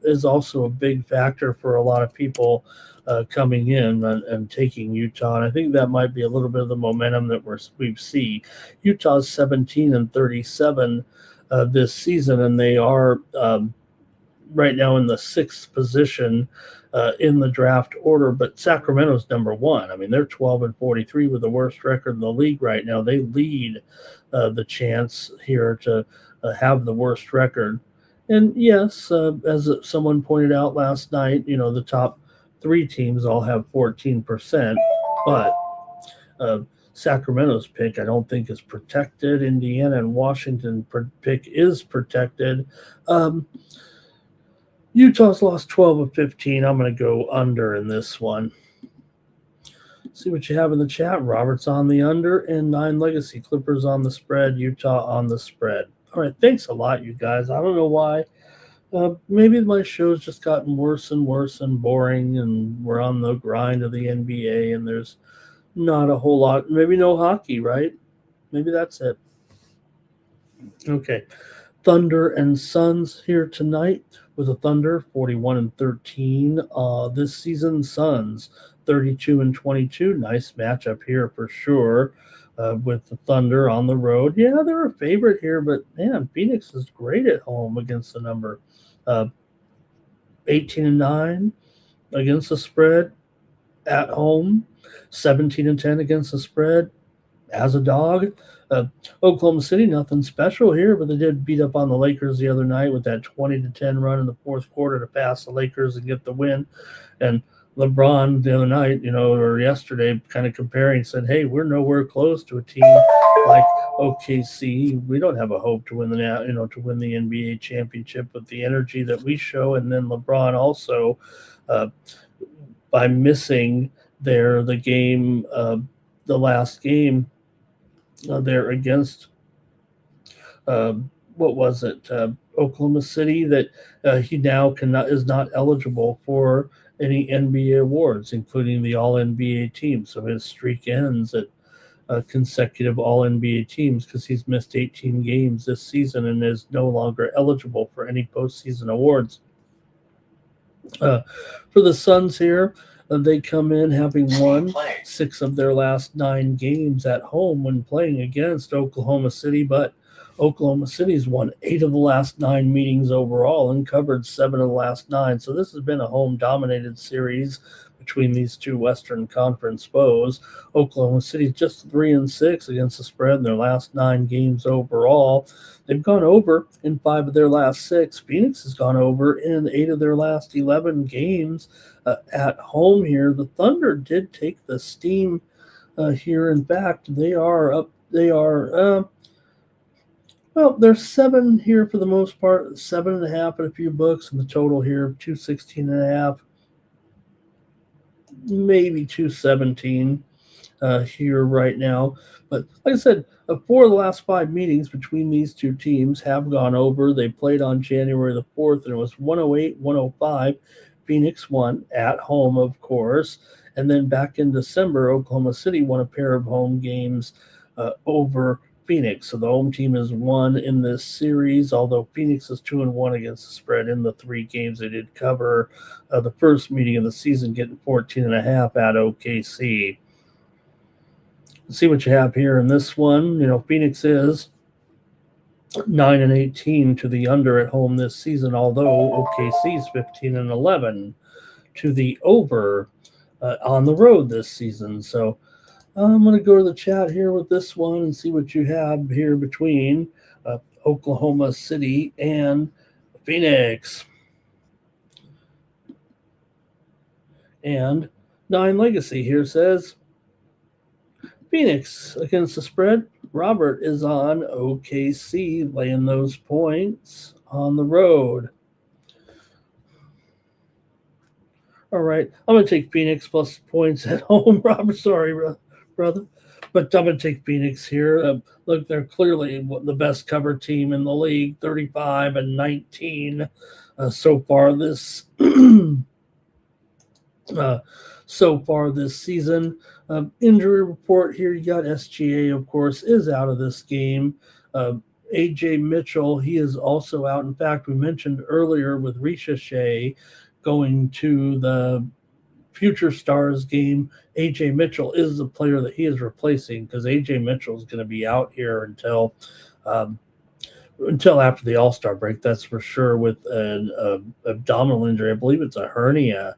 is also a big factor for a lot of people coming in and taking Utah. And I think that might be a little bit of the momentum that we see. Utah's 17-37 this season, and they are right now in the 6th position in the draft order. But Sacramento's number 1. I mean, they're 12-43 with the worst record in the league right now. They lead the chance here to have the worst record. And yes, as someone pointed out last night, the top 3 teams all have 14%, but Sacramento's pick I don't think is protected. Indiana and Washington pick is protected. Utah's lost 12 of 15. I'm going to go under in this one. See what you have in the chat. Robert's on the under and 9 Legacy. Clippers on the spread. Utah on the spread. All right, thanks a lot, you guys. I don't know why. Maybe my show's just gotten worse and worse and boring, and we're on the grind of the NBA, and there's not a whole lot. Maybe no hockey, right? Maybe that's it. Okay. Thunder and Suns here tonight with the Thunder, 41-13. This season, Suns, 32-22. Nice matchup here for sure. With the Thunder on the road. Yeah, they're a favorite here, but man, Phoenix is great at home against the number. 18-9 against the spread at home. 17-10 against the spread as a dog. Oklahoma City, nothing special here, but they did beat up on the Lakers the other night with that 20-10 run in the 4th quarter to pass the Lakers and get the win. And LeBron the other night, or yesterday, kind of comparing, said, hey, we're nowhere close to a team like OKC. We don't have a hope to win the NBA championship with the energy that we show. And then LeBron also, by missing the game, the last game there against what was it, Oklahoma City, that he now is not eligible for any NBA awards, including the All NBA team. So his streak ends at consecutive All NBA teams because he's missed 18 games this season and is no longer eligible for any postseason awards. For the Suns here, they come in having won 6 of their last 9 games at home when playing against Oklahoma City, but Oklahoma City's won 8 of the last 9 meetings overall and covered 7 of the last 9. So this has been a home-dominated series between these two Western Conference foes. Oklahoma City's just 3-6 against the spread in their last 9 games overall. They've gone over in 5 of their last 6. Phoenix has gone over in 8 of their last 11 games at home here. The Thunder did take the steam here. In fact, they are up. They're 7 here for the most part, 7.5 in a few books, and the total here 216.5, maybe 217 here right now. But like I said, 4 of the last 5 meetings between these two teams have gone over. They played on January the 4th, and it was 108-105. Phoenix won at home, of course. And then back in December, Oklahoma City won a pair of home games over Phoenix. So the home team has won in this series, although Phoenix is 2-1 against the spread in the 3 games they did cover. The first meeting of the season getting 14.5 at OKC. Let's see what you have here in this one. Phoenix is 9-18 to the under at home this season, although OKC is 15-11 to the over on the road this season. So I'm going to go to the chat here with this one and see what you have here between Oklahoma City and Phoenix. And Nine Legacy here says, Phoenix against the spread. Robert is on OKC, laying those points on the road. All right, I'm going to take Phoenix plus points at home. Robert, sorry, brother. But I'm going to take Phoenix here. Look, they're clearly the best cover team in the league, 35-19 so far this season. Injury report here. You got SGA, of course, is out of this game. AJ Mitchell, he is also out. In fact, we mentioned earlier with Ricochet going to the Future Stars game, AJ Mitchell is the player that he is replacing because AJ Mitchell is going to be out here until after the All-Star break. That's for sure, with an abdominal injury. I believe it's a hernia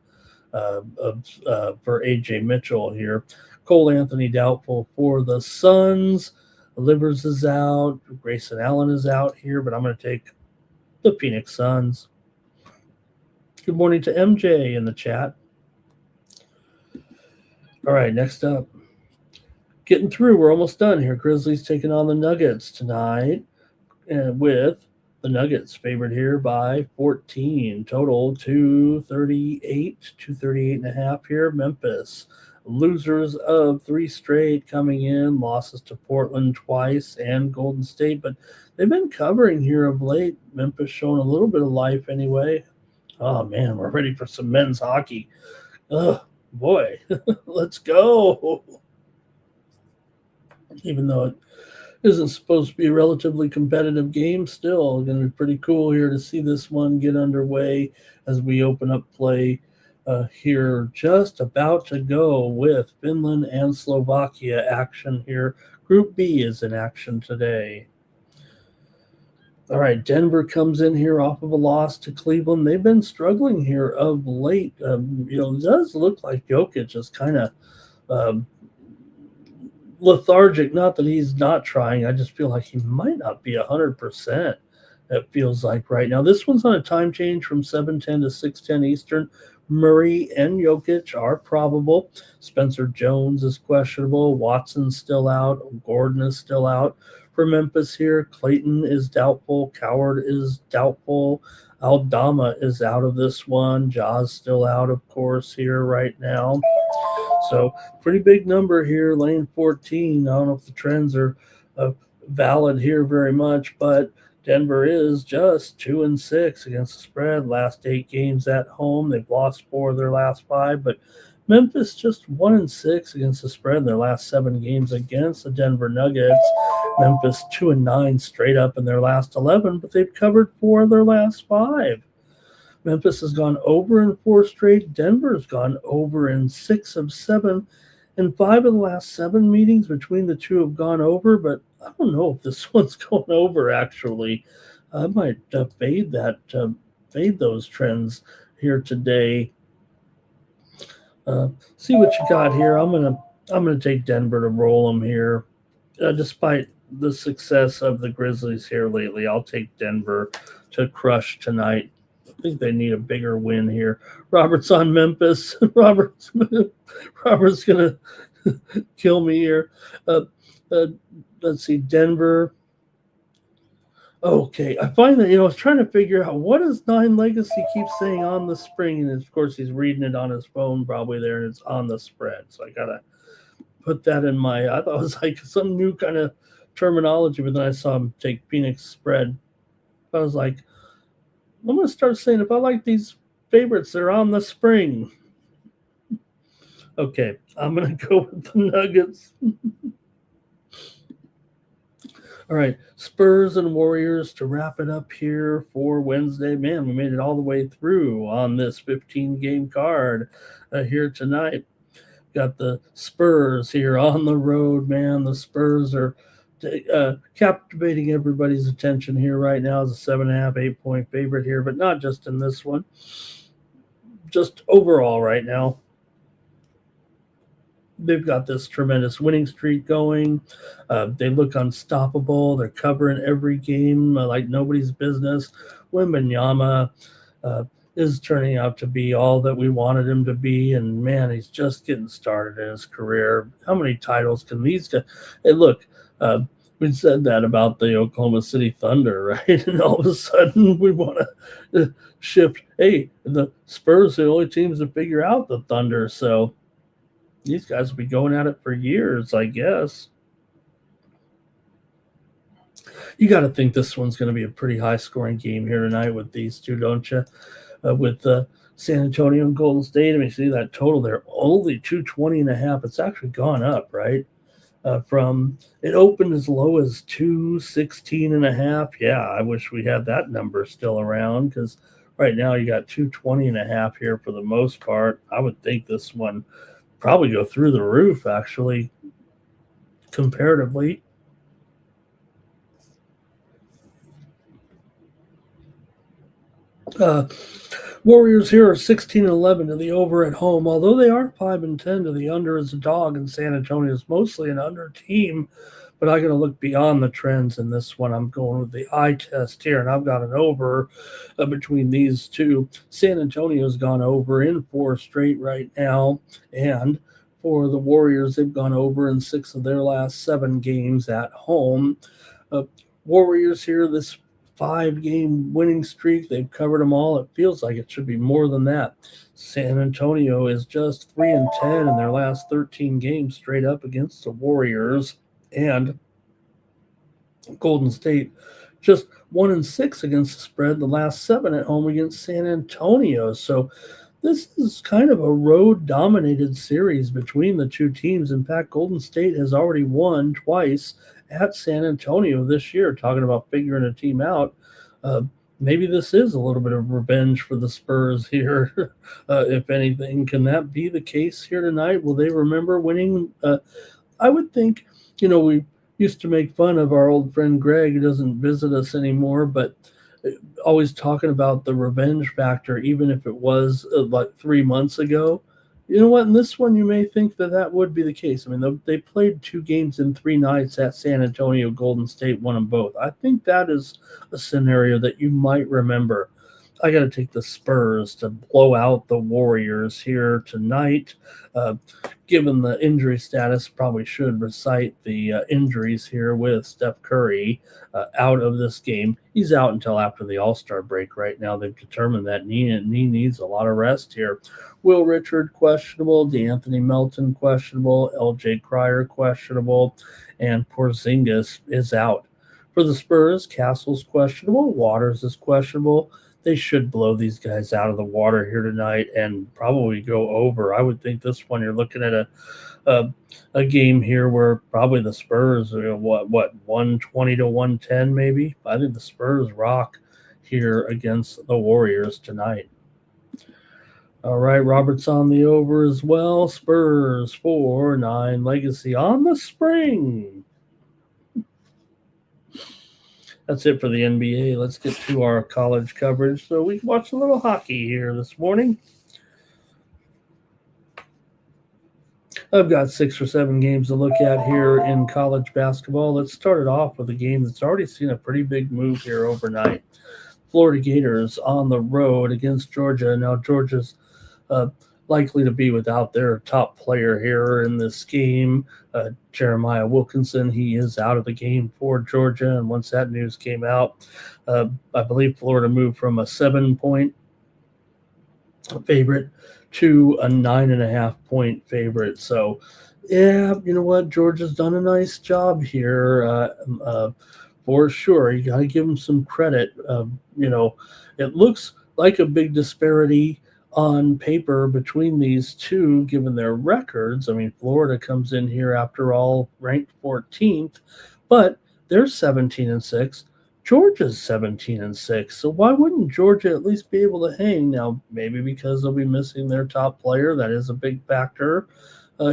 for AJ Mitchell here. Cole Anthony doubtful for the Suns. Livers is out. Grayson Allen is out here, but I'm going to take the Phoenix Suns. Good morning to MJ in the chat. All right, next up. Getting through. We're almost done here. Grizzlies taking on the Nuggets tonight, and with the Nuggets favored here by 14. Total 238.5 here. Memphis. Losers of 3 straight coming in. Losses to Portland twice and Golden State, but they've been covering here of late. Memphis showing a little bit of life anyway. Oh, man, we're ready for some men's hockey. Oh, boy. Let's go. Even though it isn't supposed to be a relatively competitive game, still going to be pretty cool here to see this one get underway as we open up play here. Just about to go with Finland and Slovakia action here. Group B is in action today. All right, Denver comes in here off of a loss to Cleveland. They've been struggling here of late. It does look like Jokic is kind of lethargic. Not that he's not trying. I just feel like he might not be 100%. It feels like right now. This one's on a time change from 7:10 to 6:10 Eastern. Murray and Jokic are probable. Spencer Jones is questionable. Watson's still out. Gordon is still out. For Memphis here, Clayton is doubtful. Coward is doubtful. Aldama is out of this one. Ja's still out, of course, here right now. So pretty big number here, lane 14. I don't know if the trends are valid here very much, but Denver is just 2-6 against the spread. Last 8 games at home. They've lost 4 of their last 5, but Memphis just 1-6 against the spread in their last 7 games against the Denver Nuggets. Memphis 2-9 straight up in their last 11, but they've covered 4 of their last 5. Memphis has gone over in 4 straight. Denver's gone over in 6 of 7. And 5 of the last 7 meetings between the two have gone over, but I don't know if this one's going over, actually. I might fade those trends here today. See what you got here. I'm gonna take Denver to roll them here, despite the success of the Grizzlies here lately. I'll take Denver to crush tonight. I think they need a bigger win here. Robert's on Memphis. Robert's gonna kill me here. Let's see, Denver. Okay, I find that, I was trying to figure out what does Nine Legacy keep saying on the spring, and of course he's reading it on his phone probably there, and it's on the spread. So I gotta put that in my. I thought it was like some new kind of terminology, but then I saw him take Phoenix spread. I was like, I'm gonna start saying if I like these favorites, they're on the spring. Okay, I'm gonna go with the Nuggets. All right, Spurs and Warriors to wrap it up here for Wednesday. Man, we made it all the way through on this 15-game card here tonight. Got the Spurs here on the road, man. The Spurs are captivating everybody's attention here right now as a 7.5, 8-point favorite here, but not just in this one. Just overall right now. They've got this tremendous winning streak going. They look unstoppable. They're covering every game like nobody's business. Wembanyama is turning out to be all that we wanted him to be. And, man, he's just getting started in his career. How many titles can these guys – hey, look, we said that about the Oklahoma City Thunder, right? And all of a sudden we want to shift. Hey, the Spurs are the only teams to figure out the Thunder, so – these guys will be going at it for years, I guess. You got to think this one's going to be a pretty high-scoring game here tonight with these two, don't you? With San Antonio and Golden State. I mean, see that total there, only 220.5. It's actually gone up, right? From it opened as low as 216.5. Yeah, I wish we had that number still around because right now you got 220.5 here for the most part. I would think this one probably go through the roof, actually, comparatively. Warriors here are 16-11 to the over at home, although they are 5-10 to the under as a dog, and San Antonio is mostly an under team. But I got to look beyond the trends in this one. I'm going with the eye test here, and I've got an over between these two. San Antonio's gone over in 4 straight right now, and for the Warriors, they've gone over in 6 of their last 7 games at home. Warriors here, this 5-game winning streak, they've covered them all. It feels like it should be more than that. San Antonio is just 3-10 in their last 13 games straight up against the Warriors. And Golden State just 1-6 against the spread the last 7 at home against San Antonio. So this is kind of a road-dominated series between the two teams. In fact, Golden State has already won twice at San Antonio this year. Talking about figuring a team out, maybe this is a little bit of revenge for the Spurs here, if anything. Can that be the case here tonight? Will they remember winning? I would think. We used to make fun of our old friend Greg, who doesn't visit us anymore, but always talking about the revenge factor, even if it was like 3 months ago. You know what? In this one, you may think that would be the case. I mean, they played 2 games in 3 nights at San Antonio. Golden State won them both. I think that is a scenario that you might remember. I got to take the Spurs to blow out the Warriors here tonight. Given the injury status, probably should recite the injuries here with Steph Curry out of this game. He's out until after the All-Star break right now. They've determined that knee needs a lot of rest here. Will Richard questionable, DeAnthony Melton questionable, LJ Cryer questionable, and Porzingis is out For the Spurs, Castle's questionable, Waters is questionable. They should blow these guys out of the water here tonight and probably go over. I would think this one you're looking at a game here where probably the Spurs are 120 to 110 maybe. I think the Spurs rock here against the Warriors tonight. All right, Robert's on the over as well. Spurs 4-9 Legacy on the spring. That's it for the NBA. Let's get to our college coverage so we can watch a little hockey here this morning. I've got 6 or 7 games to look at here in college basketball. Let's start it off with a game that's already seen a pretty big move here overnight. Florida Gators on the road against Georgia. Now, Georgia's likely to be without their top player here in this game, Jeremiah Wilkinson. He is out of the game for Georgia, and once that news came out, I believe Florida moved from a 7-point favorite to a 9.5-point favorite. So, yeah, you know what? Georgia's done a nice job here for sure. You got to give them some credit. It looks like a big disparity on paper between these two, given their records. I mean, Florida comes in here after all ranked 14th, but they're 17-6. Georgia's 17-6. So why wouldn't Georgia at least be able to hang? Now, maybe because they'll be missing their top player. That is a big factor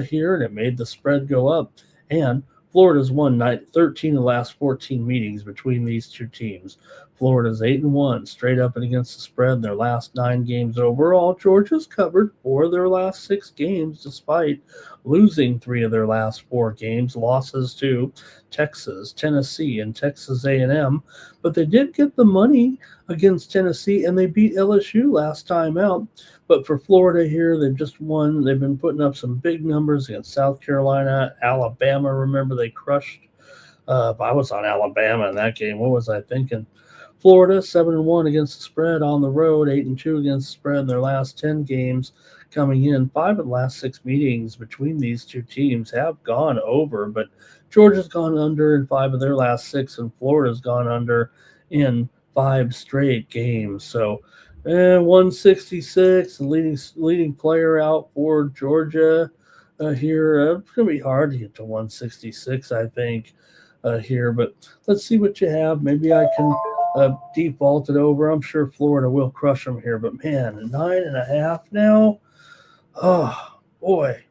here, and it made the spread go up. And Florida's won 13 of the last 14 meetings between these two teams. Florida's 8-1 straight up and against the spread in their last 9 games overall. Georgia's covered 4 of their last 6 games, despite losing 3 of their last 4 games, losses to Texas, Tennessee, and Texas A&M. But they did get the money against Tennessee, and they beat LSU last time out. But for Florida here, they've just won. They've been putting up some big numbers against South Carolina, Alabama. Remember, they crushed. If I was on Alabama in that game, what was I thinking? Florida 7-1 against the spread on the road, 8-2 against the spread in their last 10 games coming in. 5 of the last 6 meetings between these two teams have gone over, but Georgia's gone under in 5 of their last 6, and Florida's gone under in 5 straight games. So 166, the leading player out for Georgia here. It's going to be hard to get to 166, I think, here. But let's see what you have. Maybe I can default it over. I'm sure Florida will crush them here. But, man, 9.5 now? Oh, boy.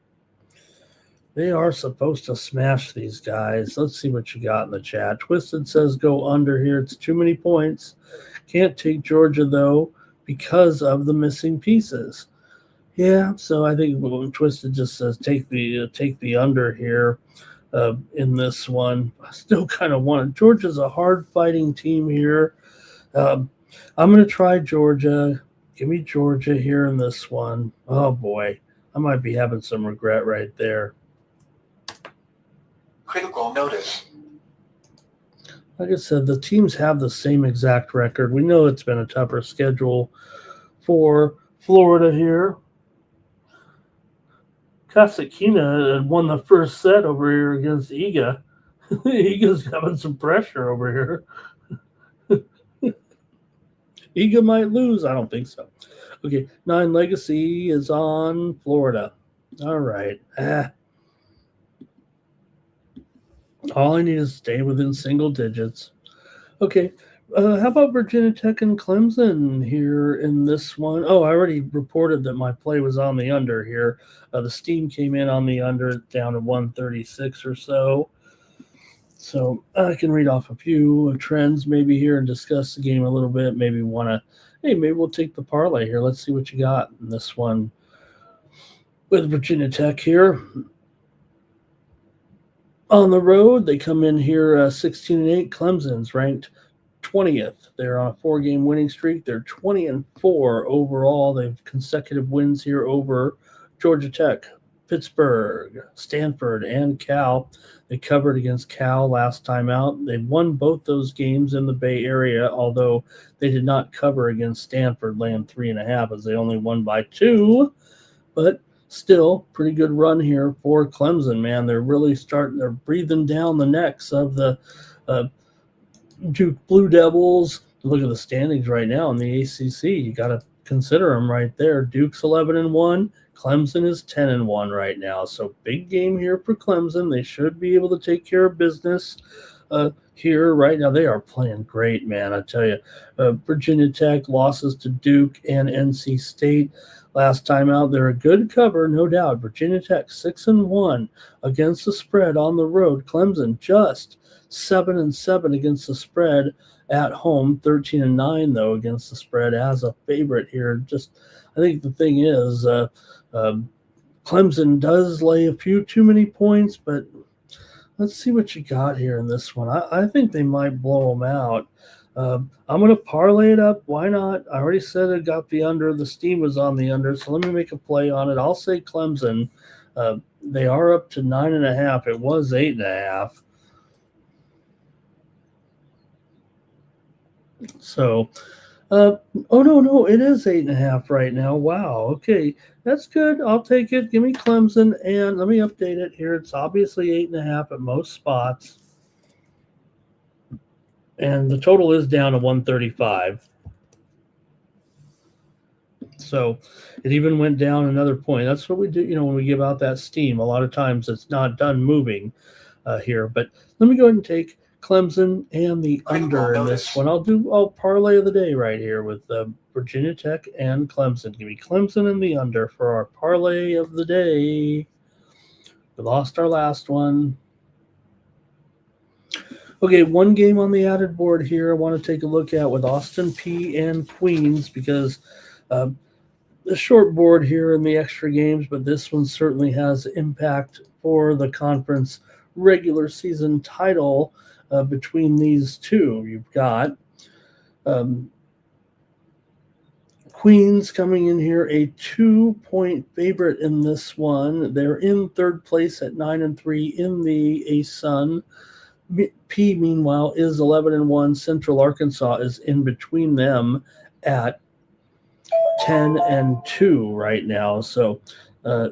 They are supposed to smash these guys. Let's see what you got in the chat. Twisted says go under here. It's too many points. Can't take Georgia, though, because of the missing pieces. Yeah, so I think Twisted just says take the under here in this one. I still kind of want it. Georgia's a hard-fighting team here. I'm going to try Georgia. Give me Georgia here in this one. Oh, boy. I might be having some regret right there. Critical notice. Like I said, the teams have the same exact record. We know it's been a tougher schedule for Florida here. Kasakina had won the first set over here against Iga. Iga's having some pressure over here. Iga might lose. I don't think so. Okay, 9 Legacy is on Florida. All right. All I need is stay within single digits. Okay, how about Virginia Tech and Clemson here in this one? Oh, I already reported that my play was on the under here. The steam came in on the under down to 136 or so. So I can read off a few trends maybe here and discuss the game a little bit. Maybe maybe we'll take the parlay here. Let's see what you got in this one with Virginia Tech here. On the road, they come in here 16-8. Clemson's ranked 20th. They're on a 4-game winning streak. They're 20-4 overall. They have consecutive wins here over Georgia Tech, Pittsburgh, Stanford, and Cal. They covered against Cal last time out. They won both those games in the Bay Area, although they did not cover against Stanford, laying 3.5, as they only won by 2. But still, pretty good run here for Clemson, man. They're really they're breathing down the necks of the Duke Blue Devils. Look at the standings right now in the ACC. You got to consider them right there. Duke's 11-1. Clemson is 10-1 right now. So big game here for Clemson. They should be able to take care of business here right now. They are playing great, man. I tell you, Virginia Tech losses to Duke and NC State. Last time out, they're a good cover, no doubt. Virginia Tech 6-1 against the spread on the road. Clemson just 7-7 against the spread at home. 13-9 though against the spread as a favorite here. Just, I think the thing is, Clemson does lay a few too many points, but let's see what you got here in this one. I think they might blow them out. I'm going to parlay it up. Why not? I already said I got the under. The steam was on the under, so let me make a play on it. I'll say Clemson. They are up to 9.5. It was 8.5. So, oh, no, it is 8.5 right now. Wow. Okay, that's good. I'll take it. Give me Clemson, and let me update it here. It's obviously 8.5 at most spots. And the total is down to 135. So it even went down another point. That's what we do, when we give out that steam. A lot of times it's not done moving here. But let me go ahead and take Clemson and the under in this one. I'll parlay of the day right here with Virginia Tech and Clemson. Give me Clemson and the under for our parlay of the day. We lost our last one. Okay, one game on the added board here I want to take a look at with Austin Peay and Queens, because the short board here in the extra games, but this one certainly has impact for the conference regular season title between these two. You've got Queens coming in here, a 2-point favorite in this one. They're in third place at 9-3 in the ASUN. P, meanwhile, is 11-1. Central Arkansas is in between them at 10-2 right now. So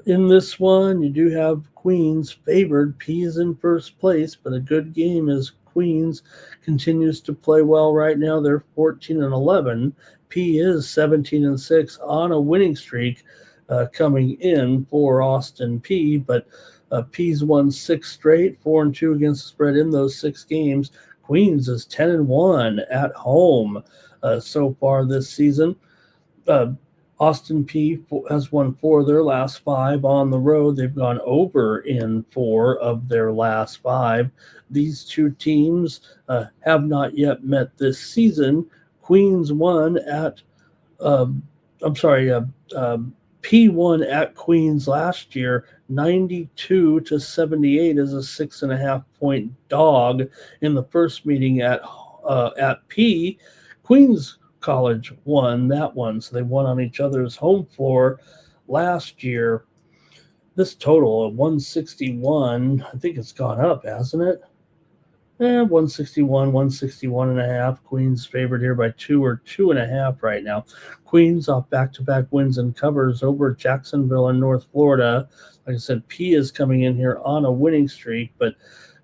in this one, you do have Queens favored. P is in first place, but a good game as Queens continues to play well right now. They're 14-11. P is 17-6 on a winning streak coming in for Austin Peay, but P's won 6 straight, 4-2 against the spread in those 6 games. Queens is 10-1 at home so far this season. Austin Peay has won 4 of their last 5 on the road. They've gone over in 4 of their last 5. These two teams have not yet met this season. Queens won at, P won at Queens last year, 92-78 as a 6.5 point dog in the first meeting at P. Queens College won that one, so they won on each other's home floor last year. This total of 161, I think it's gone up, hasn't it? 161, 161.5. Queens favored here by 2 or 2.5 right now. Queens off back-to-back wins and covers over Jacksonville and North Florida. Like I said, P is coming in here on a winning streak, but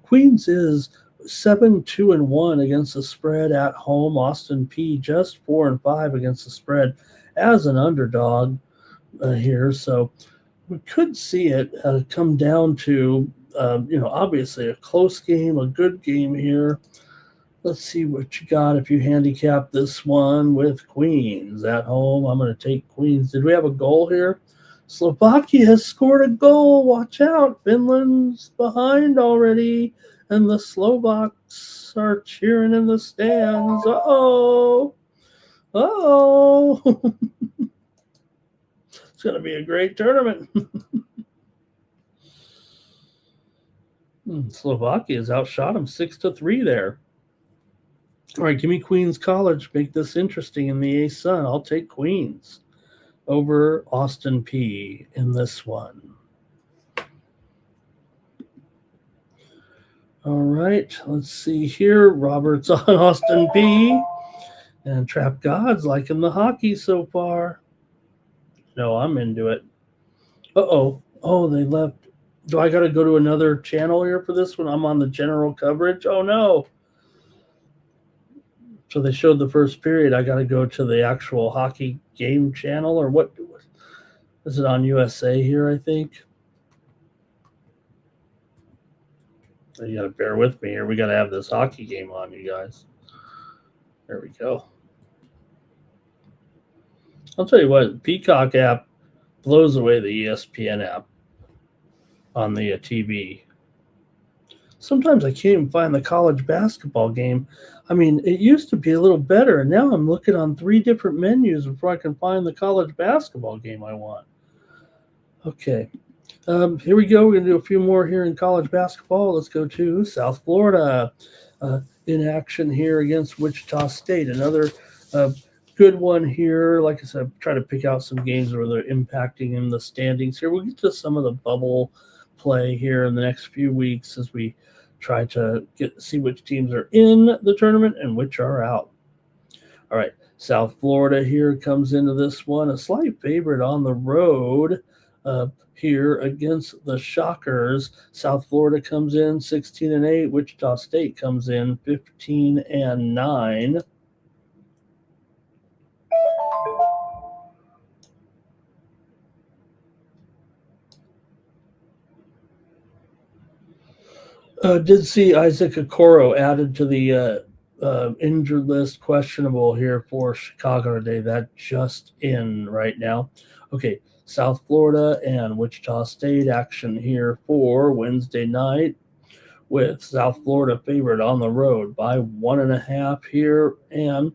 Queens is 7-2-1 against the spread at home. Austin Peay just 4-5 against the spread as an underdog here. So we could see it come down to obviously a close game, a good game here. Let's see what you got if you handicap this one with Queens at home. I'm going to take Queens. Did we have a goal here? Slovakia has scored a goal. Watch out. Finland's behind already, and the Slovaks are cheering in the stands. Uh-oh. Uh-oh. It's going to be a great tournament. Slovakia's outshot them 6-3 there. All right, give me Queens College. Make this interesting in the ASUN. I'll take Queens over Austin Peay in this one. All right, let's see here. Robert's on Austin Peay. And Trap God's liking the hockey so far. No, I'm into it. Uh-oh. Oh, they left. Do I got to go to another channel here for this one? I'm on the general coverage. Oh, no. So they showed the first period. I got to go to the actual hockey game channel, or what? Is it on USA here, I think? You got to bear with me here. We got to have this hockey game on, you guys. There we go. I'll tell you what, Peacock app blows away the ESPN app on the TV. Sometimes I can't even find the college basketball game. I mean, it used to be a little better, and now I'm looking on 3 different menus before I can find the college basketball game I want. Okay. Here we go. We're going to do a few more here in college basketball. Let's go to South Florida in action here against Wichita State. Another good one here. Like I said, try to pick out some games where they're impacting in the standings here. We'll get to some of the bubble play here in the next few weeks as we try to see which teams are in the tournament and which are out. All right, South Florida here comes into this one, a slight favorite on the road here against the Shockers. South Florida comes in 16-8. Wichita State comes in 15-9. Did see Isaac Okoro added to the injured list, questionable here for Chicago today. That just in right now. Okay, South Florida and Wichita State action here for Wednesday night, with South Florida favored on the road by 1.5 here, and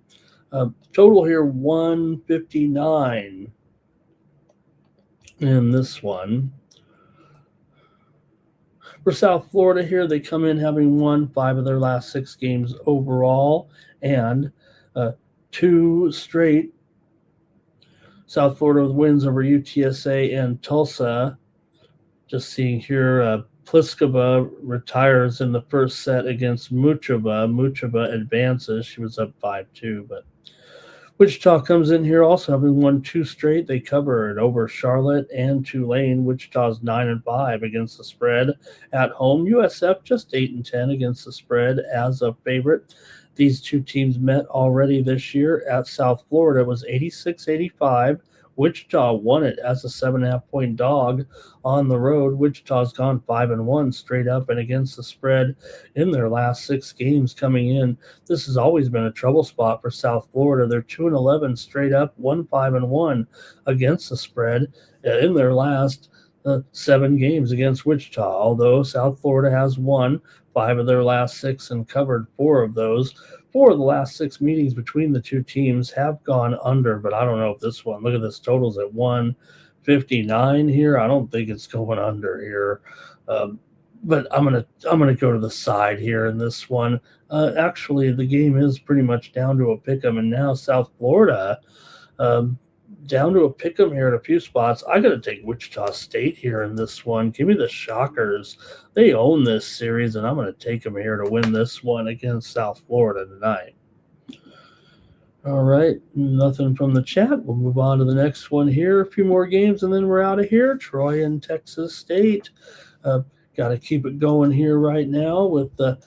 total here 159 in this one. For South Florida here, they come in having won 5 of their last 6 games overall, and 2 straight South Florida with wins over UTSA and Tulsa. Just seeing here, Pliskova retires in the first set against Muchova. Muchova advances. She was up 5-2, but Wichita comes in here also having won 2 straight. They covered over Charlotte and Tulane. Wichita's 9-5 against the spread at home. USF just 8-10 against the spread as a favorite. These 2 teams met already this year at South Florida. It was 86-85. Wichita won it as a 7.5-point dog on the road. Wichita's gone 5-1 straight up and against the spread in their last 6 games coming in. This has always been a trouble spot for South Florida. They're 2-11 straight up, 5-1 against the spread in their last 7 games against Wichita. Although South Florida has won 5 of their last 6 and covered 4 of those. 4 of the last 6 meetings between the 2 teams have gone under, but I don't know if this one, look at this, totals at 159 here. I don't think it's going under here. But I'm gonna go to the side here in this one. Actually, the game is pretty much down to a pick'em, and now South Florida down to a pick'em here at a few spots. I got to take Wichita State here in this one. Give me the Shockers. They own this series, and I'm going to take them here to win this one against South Florida tonight. All right, nothing from the chat. We'll move on to the next one here. A few more games, and then we're out of here. Troy and Texas State. Got to keep it going here right now with the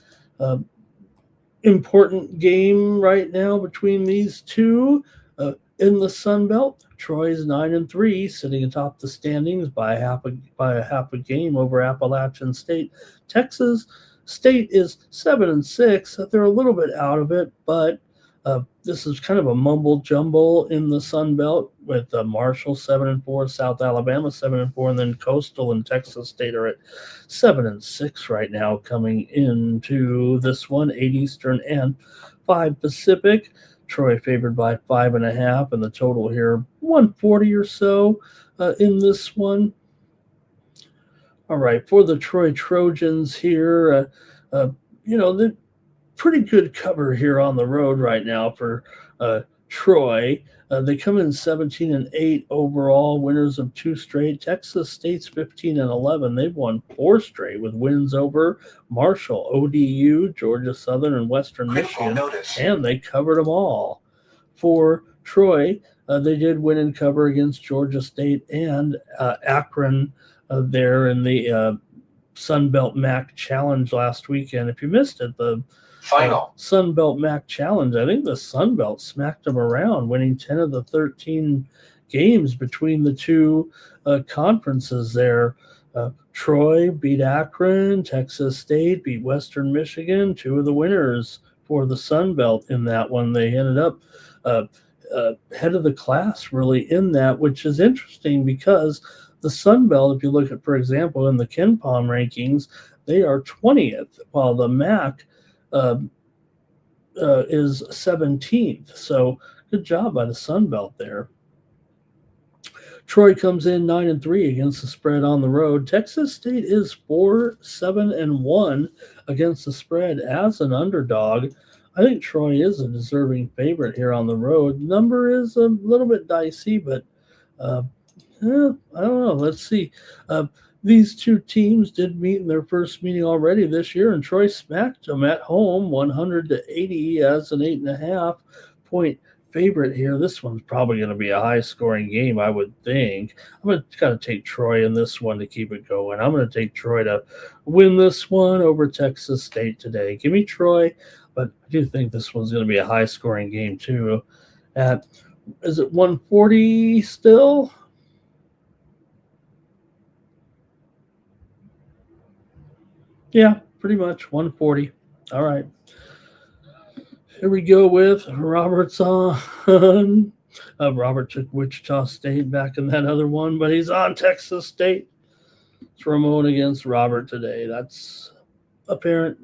important game right now between these two. In the Sun Belt, Troy's 9-3, sitting atop the standings by a half a game over Appalachian State. Texas State is 7-6. They're a little bit out of it, but this is kind of a mumble jumble in the Sun Belt with Marshall 7-4, South Alabama 7-4, and then Coastal and Texas State are at 7-6 right now, coming into this one, 8 Eastern and 5 Pacific. Troy favored by 5.5, and the total here 140 or so in this one. All right, for the Troy Trojans here, the pretty good cover here on the road right now for Troy. They come in 17-8 overall, winners of 2 straight. Texas State's 15-11. They've won 4 straight with wins over Marshall, ODU, Georgia Southern, and Western Michigan, and they covered them all. For Troy, they did win and cover against Georgia State and Akron there in the Sun Belt MAC Challenge last weekend. If you missed it, the Sun Belt MAC Challenge. I think the Sun Belt smacked them around, winning 10 of the 13 games between the two conferences there. Troy beat Akron, Texas State beat Western Michigan, two of the winners for the Sun Belt in that one. They ended up head of the class really in that, which is interesting because the Sun Belt, if you look at, for example, in the KenPom rankings, they are 20th, while the MAC is 17th. So good job by the Sun Belt there. Troy comes in 9-3 against the spread on the road. Texas State is 4-7-1 against the spread as an underdog. I think Troy is a deserving favorite here on the road. Number is a little bit dicey, but I don't know. Let's see. These two teams did meet in their first meeting already this year, and Troy smacked them at home 100-80 as an 8.5 point favorite here. This one's probably going to be a high-scoring game, I would think. I'm going to kind of take Troy in this one to keep it going. I'm going to take Troy to win this one over Texas State today. Give me Troy, but I do think this one's going to be a high-scoring game too. Is it 140 still? Yeah, pretty much 140. All right. Here we go with Robert's on. Robert took Wichita State back in that other one, but he's on Texas State. It's Ramon against Robert today. That's apparent.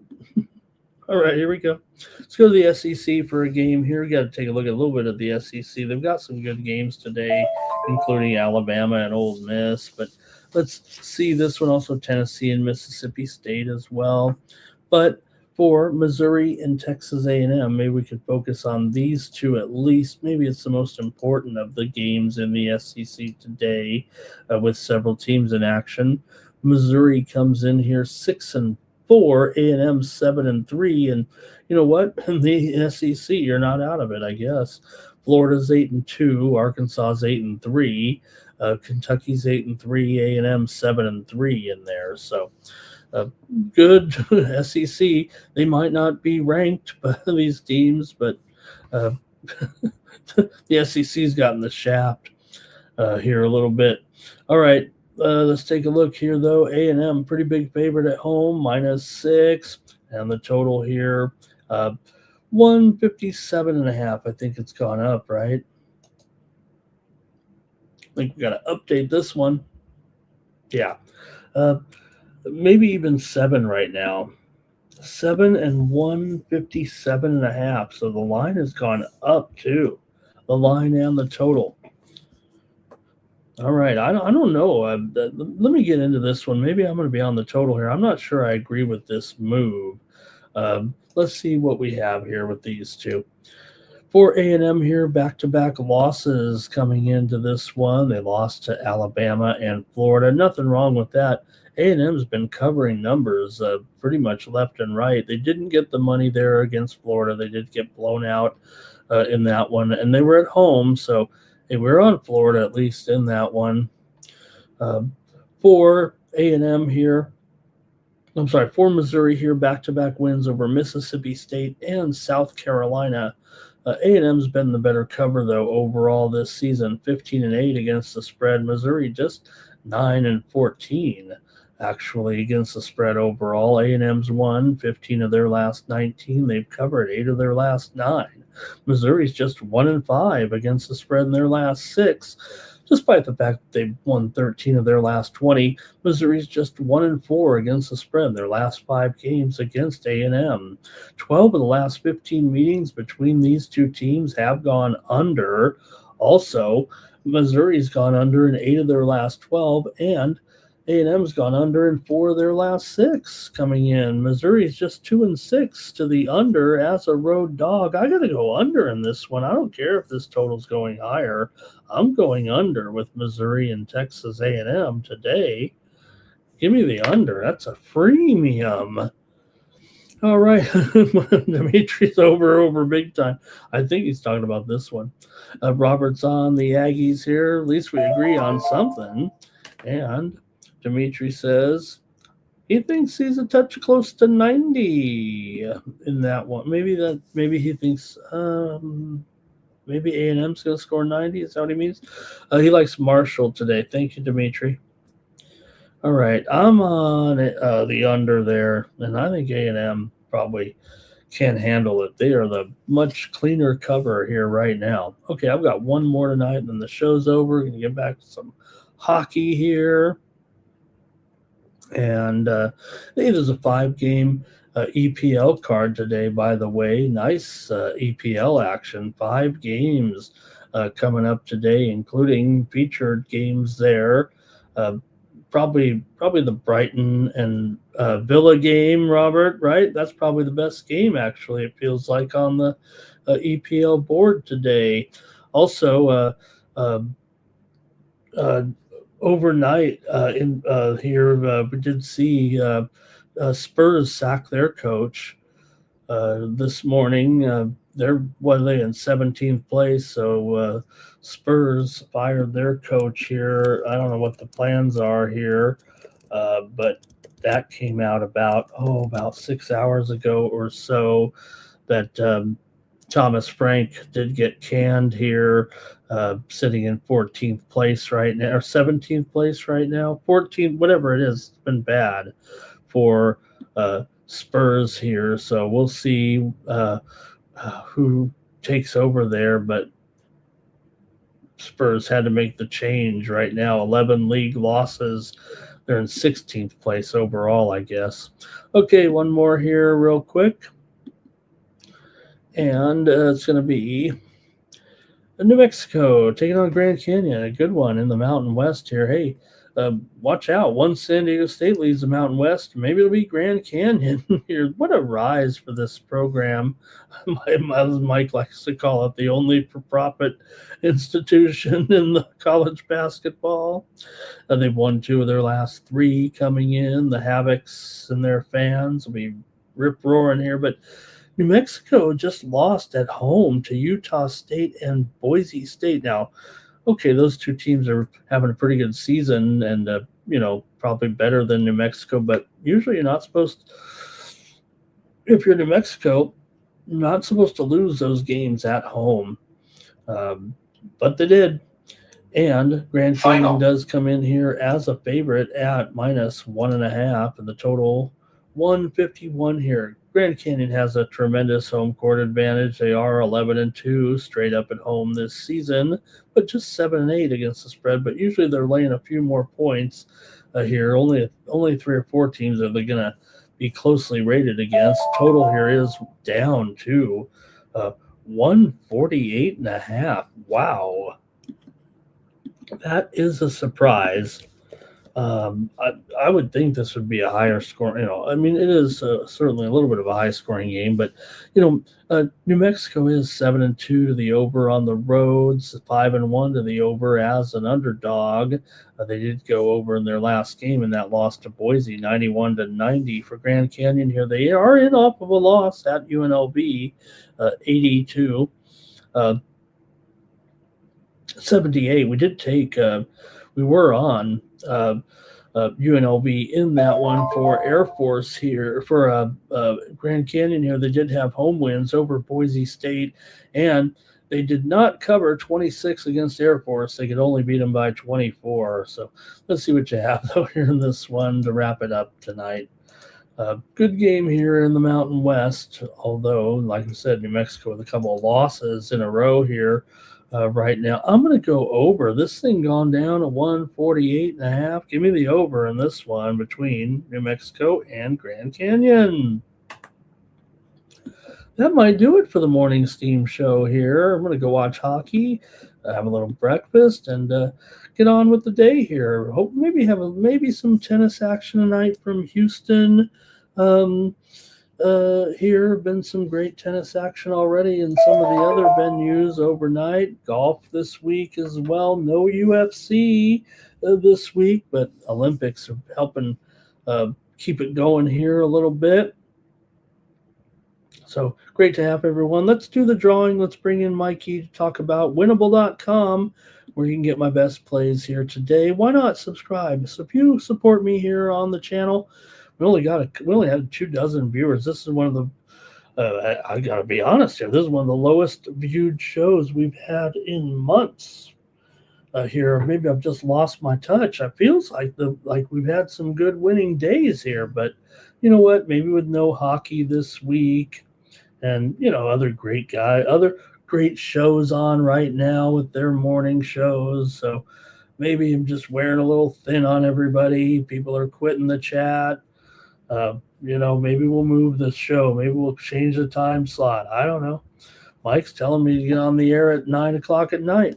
All right, here we go. Let's go to the SEC for a game here. We got to take a look at a little bit of the SEC. They've got some good games today, including Alabama and Ole Miss. But let's see this one, also Tennessee and Mississippi State as well. But for Missouri and Texas A&M, maybe we could focus on these two at least. Maybe it's the most important of the games in the SEC today with several teams in action. Missouri comes in here 6-4, A&M 7-3, and you know what? In the SEC, you're not out of it, I guess. Florida's 8-2, Arkansas's 8-3, Kentucky's 8-3, A&M 7-3 in there. So good SEC. They might not be ranked by these teams, but the SEC's gotten the shaft here a little bit. All right, let's take a look here, though. A&M, pretty big favorite at home, -6, and the total here, 157.5. I think it's gone up, right? I think we got to update this one. Yeah. Maybe even 7 right now. 7 and 157.5. So the line has gone up too. The line and the total. All right. I don't know. Let me get into this one. Maybe I'm going to be on the total here. I'm not sure I agree with this move. Let's see what we have here with these two. For A&M here, back-to-back losses coming into this one. They lost to Alabama and Florida. Nothing wrong with that. A&M's been covering numbers pretty much left and right. They didn't get the money there against Florida. They did get blown out in that one, and they were at home, so they were on Florida at least in that one. For A&M here, for Missouri here, back-to-back wins over Mississippi State and South Carolina. A&M's been the better cover, though, overall this season, 15-8 against the spread. Missouri just 9-14, actually, against the spread overall. A&M's won 15 of their last 19. They've covered 8 of their last 9. Missouri's just 1-5 against the spread in their last 6. Despite the fact that they've won 13 of their last 20, Missouri's just 1-4 against the spread in their last 5 games against A&M. 12 of the last 15 meetings between these two teams have gone under. Also, Missouri's gone under in 8 of their last 12, and A&M's gone under in 4 of their last 6 coming in. Missouri's just 2-6 to the under as a road dog. I got to go under in this one. I don't care if this total's going higher. I'm going under with Missouri and Texas A&M today. Give me the under. That's a freemium. All right. Dimitri's over big time. I think he's talking about this one. Robert's on the Aggies here. At least we agree on something. And Dimitri says He thinks he's a touch close to 90 in that one. Maybe he thinks maybe A&M's going to score 90. Is that what he means? He likes Marshall today. Thank you, Dimitri. All right, I'm on the under there, and I think A&M probably can handle it. They are the much cleaner cover here right now. Okay, I've got one more tonight, and then the show's over. Going to get back to some hockey here. And it is a 5-game EPL card today, by the way. Nice EPL action. 5 games coming up today, including featured games there. Probably the Brighton and Villa game, Robert, right? That's probably the best game, actually, it feels like, on the EPL board today. Also, overnight in here, we did see Spurs sack their coach this morning. They're what are they in 17th place? So Spurs fired their coach here. I don't know what the plans are here, but that came out about 6 hours ago or so that Thomas Frank did get canned here, sitting in 14th place right now, or 17th place right now, 14th, whatever it is. It's been bad for Spurs here, so we'll see who takes over there, but Spurs had to make the change right now. 11 league losses. They're in 16th place overall, I guess. Okay, one more here real quick. And it's going to be New Mexico taking on Grand Canyon, a good one in the Mountain West here. Hey, watch out. Once San Diego State leads the Mountain West, maybe it'll be Grand Canyon here. What a rise for this program. Mike likes to call it the only for-profit institution in the college basketball. They've won 2 of their last 3 coming in. The Havocs and their fans will be rip-roaring here, but New Mexico just lost at home to Utah State and Boise State. Now, okay, those 2 teams are having a pretty good season and, probably better than New Mexico, but usually you're not supposed – if you're New Mexico, you're not supposed to lose those games at home. But they did. And Grand Canyon does come in here as a favorite at -1.5, and the total 151 here. Grand Canyon has a tremendous home court advantage. They are 11-2 straight up at home this season, but just 7-8 against the spread. But usually they're laying a few more points here. Only 3 or 4 teams are they going to be closely rated against. Total here is down to 148.5. Wow, that is a surprise. I would think this would be a higher score. It is certainly a little bit of a high-scoring game, but New Mexico is 7-2 to the over on the roads, 5-1 to the over as an underdog. They did go over in their last game in that loss to Boise, 91-90 for Grand Canyon. Here they are in off of a loss at UNLV, 82. 78. We did take. We were on. UNLV in that one for Air Force here. For Grand Canyon here, they did have home wins over Boise State, and they did not cover 26 against Air Force. They could only beat them by 24. So let's see what you have, though, here in this one to wrap it up tonight. Good game here in the Mountain West, although, like I said, New Mexico with a couple of losses in a row here. Right now, I'm going to go over. This thing gone down to 148.5. Give me the over in this one between New Mexico and Grand Canyon. That might do it for the morning steam show here. I'm going to go watch hockey, have a little breakfast, and get on with the day here. Hope maybe have some tennis action tonight from Houston. Here been some great tennis action already in some of the other venues overnight. Golf this week as well. No UFC this week, but Olympics are helping keep it going here a little bit. So great to have everyone. Let's do the drawing. Let's bring in Mikey to talk about winnable.com, where you can get my best plays here today. Why not subscribe? So if you support me here on the channel, We only had 24 viewers. This is one of the I gotta be honest here. This is one of the lowest viewed shows we've had in months. Here, maybe I've just lost my touch. It feels like we've had some good winning days here, but you know what? Maybe with no hockey this week, and other great shows on right now with their morning shows. So maybe I'm just wearing a little thin on everybody. People are quitting the chat. Maybe we'll move this show. Maybe we'll change the time slot. I don't know. Mike's telling me to get on the air at 9:00 at night.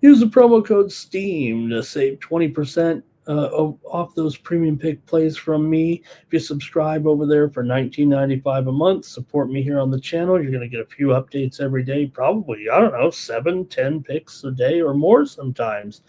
Use the promo code STEAM to save 20% off those premium pick plays from me. If you subscribe over there for $19.95 a month, support me here on the channel. You're going to get a few updates every day, probably, 7-10 picks a day or more sometimes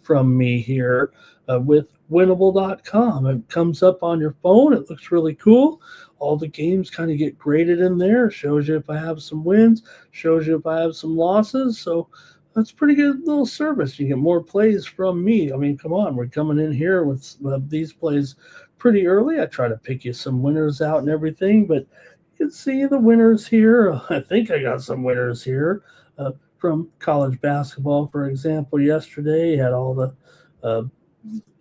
from me here with winnable.com. It comes up on your phone. It looks really cool. All the games kind of get graded in there. Shows you if I have some wins, shows you if I have some losses. So that's pretty good little service. You get more plays from me. I mean, come on, we're coming in here with these plays pretty early. I try to pick you some winners out and everything, but you can see the winners here. I think I got some winners here from college basketball, for example. Yesterday had all the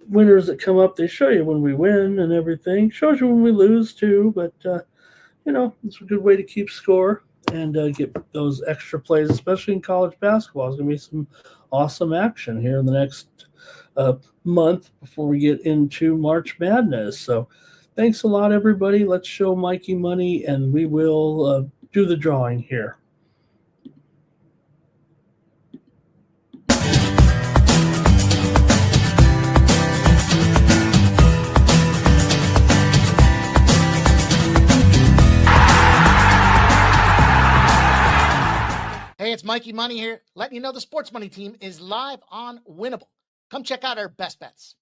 winners that come up. They show you when we win and everything. Shows you when we lose too, but it's a good way to keep score and get those extra plays, especially in college basketball. There's going to be some awesome action here in the next month before we get into March Madness. So thanks a lot, everybody. Let's show Mikey money, and we will do the drawing here. Hey, it's Mikey Money here, letting you know the Sports Money team is live on Winnable. Come check out our best bets.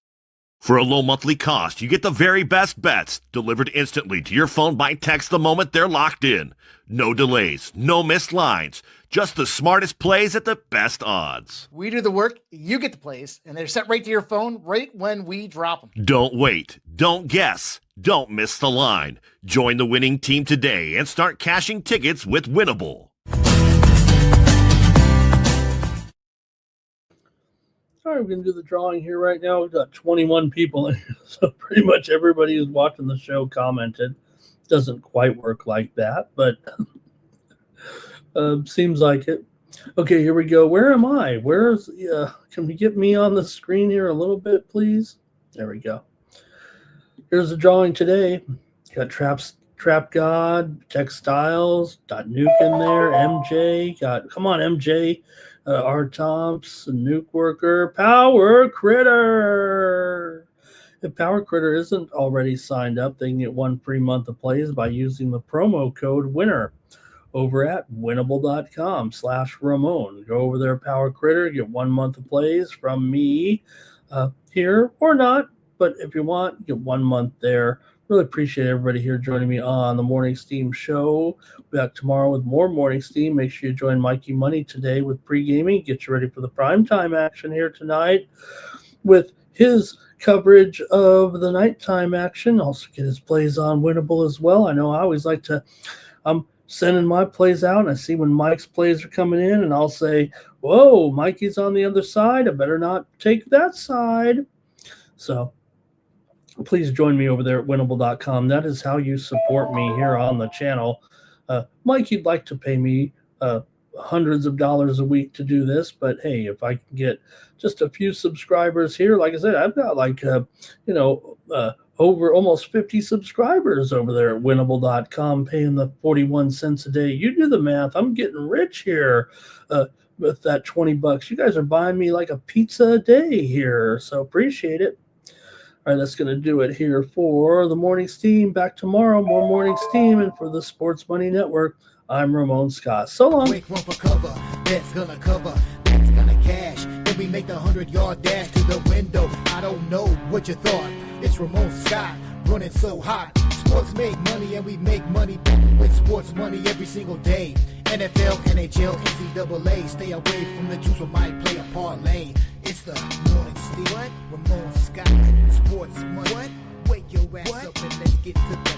For a low monthly cost, you get the very best bets delivered instantly to your phone by text the moment they're locked in. No delays, no missed lines, just the smartest plays at the best odds. We do the work, you get the plays, and they're sent right to your phone right when we drop them. Don't wait, don't guess, don't miss the line. Join the winning team today and start cashing tickets with Winnable. All right, we're going to do the drawing here right now. We've got 21 people in here, so pretty much everybody who's watching the show commented. Doesn't quite work like that, but seems like it. Okay, here we go. Where am I? Can we get me on the screen here a little bit, please? There we go. Here's the drawing today. Got Trap God, Textiles, got Nuke in there, MJ, come on, MJ. R. Thompson, Nuke Worker, Power Critter. If Power Critter isn't already signed up, they can get 1 free month of plays by using the promo code WINNER over at winnable.com/Ramon. Go over there, Power Critter, get 1 month of plays from me here or not, but if you want, get 1 month there. Really appreciate everybody here joining me on the Morning Steam show. We'll be back tomorrow with more Morning Steam. Make sure you join Mikey Money today with pre-gaming. Get you ready for the primetime action here tonight with his coverage of the nighttime action. Also get his plays on Winnable as well. I know I always like to, I'm sending my plays out, and I see when Mike's plays are coming in, and I'll say, whoa, Mikey's on the other side. I better not take that side. So please join me over there at winnable.com. That is how you support me here on the channel. Mike, you'd like to pay me hundreds of dollars a week to do this, but hey, if I can get just a few subscribers here, like I said, I've got over almost 50 subscribers over there at winnable.com paying the 41 cents a day. You do the math. I'm getting rich here with that $20. You guys are buying me like a pizza a day here, so appreciate it. All right, that's going to do it here for the Morning Steam. Back tomorrow, more Morning Steam. And for the Sports Money Network, I'm Ramon Scott. So long. Wake one for cover, that's gonna cover, that's gonna cash. Then we make the 100-yard dash to the window. I don't know what you thought. It's Ramon Scott, running so hot. Sports make money and we make money with sports money every single day. NFL, NHL, NCAA. Stay away from the juice, we might play a parlay. It's the Morning Steam. What? Ramon Scott, sports money. What? Wake your your ass up and let's get to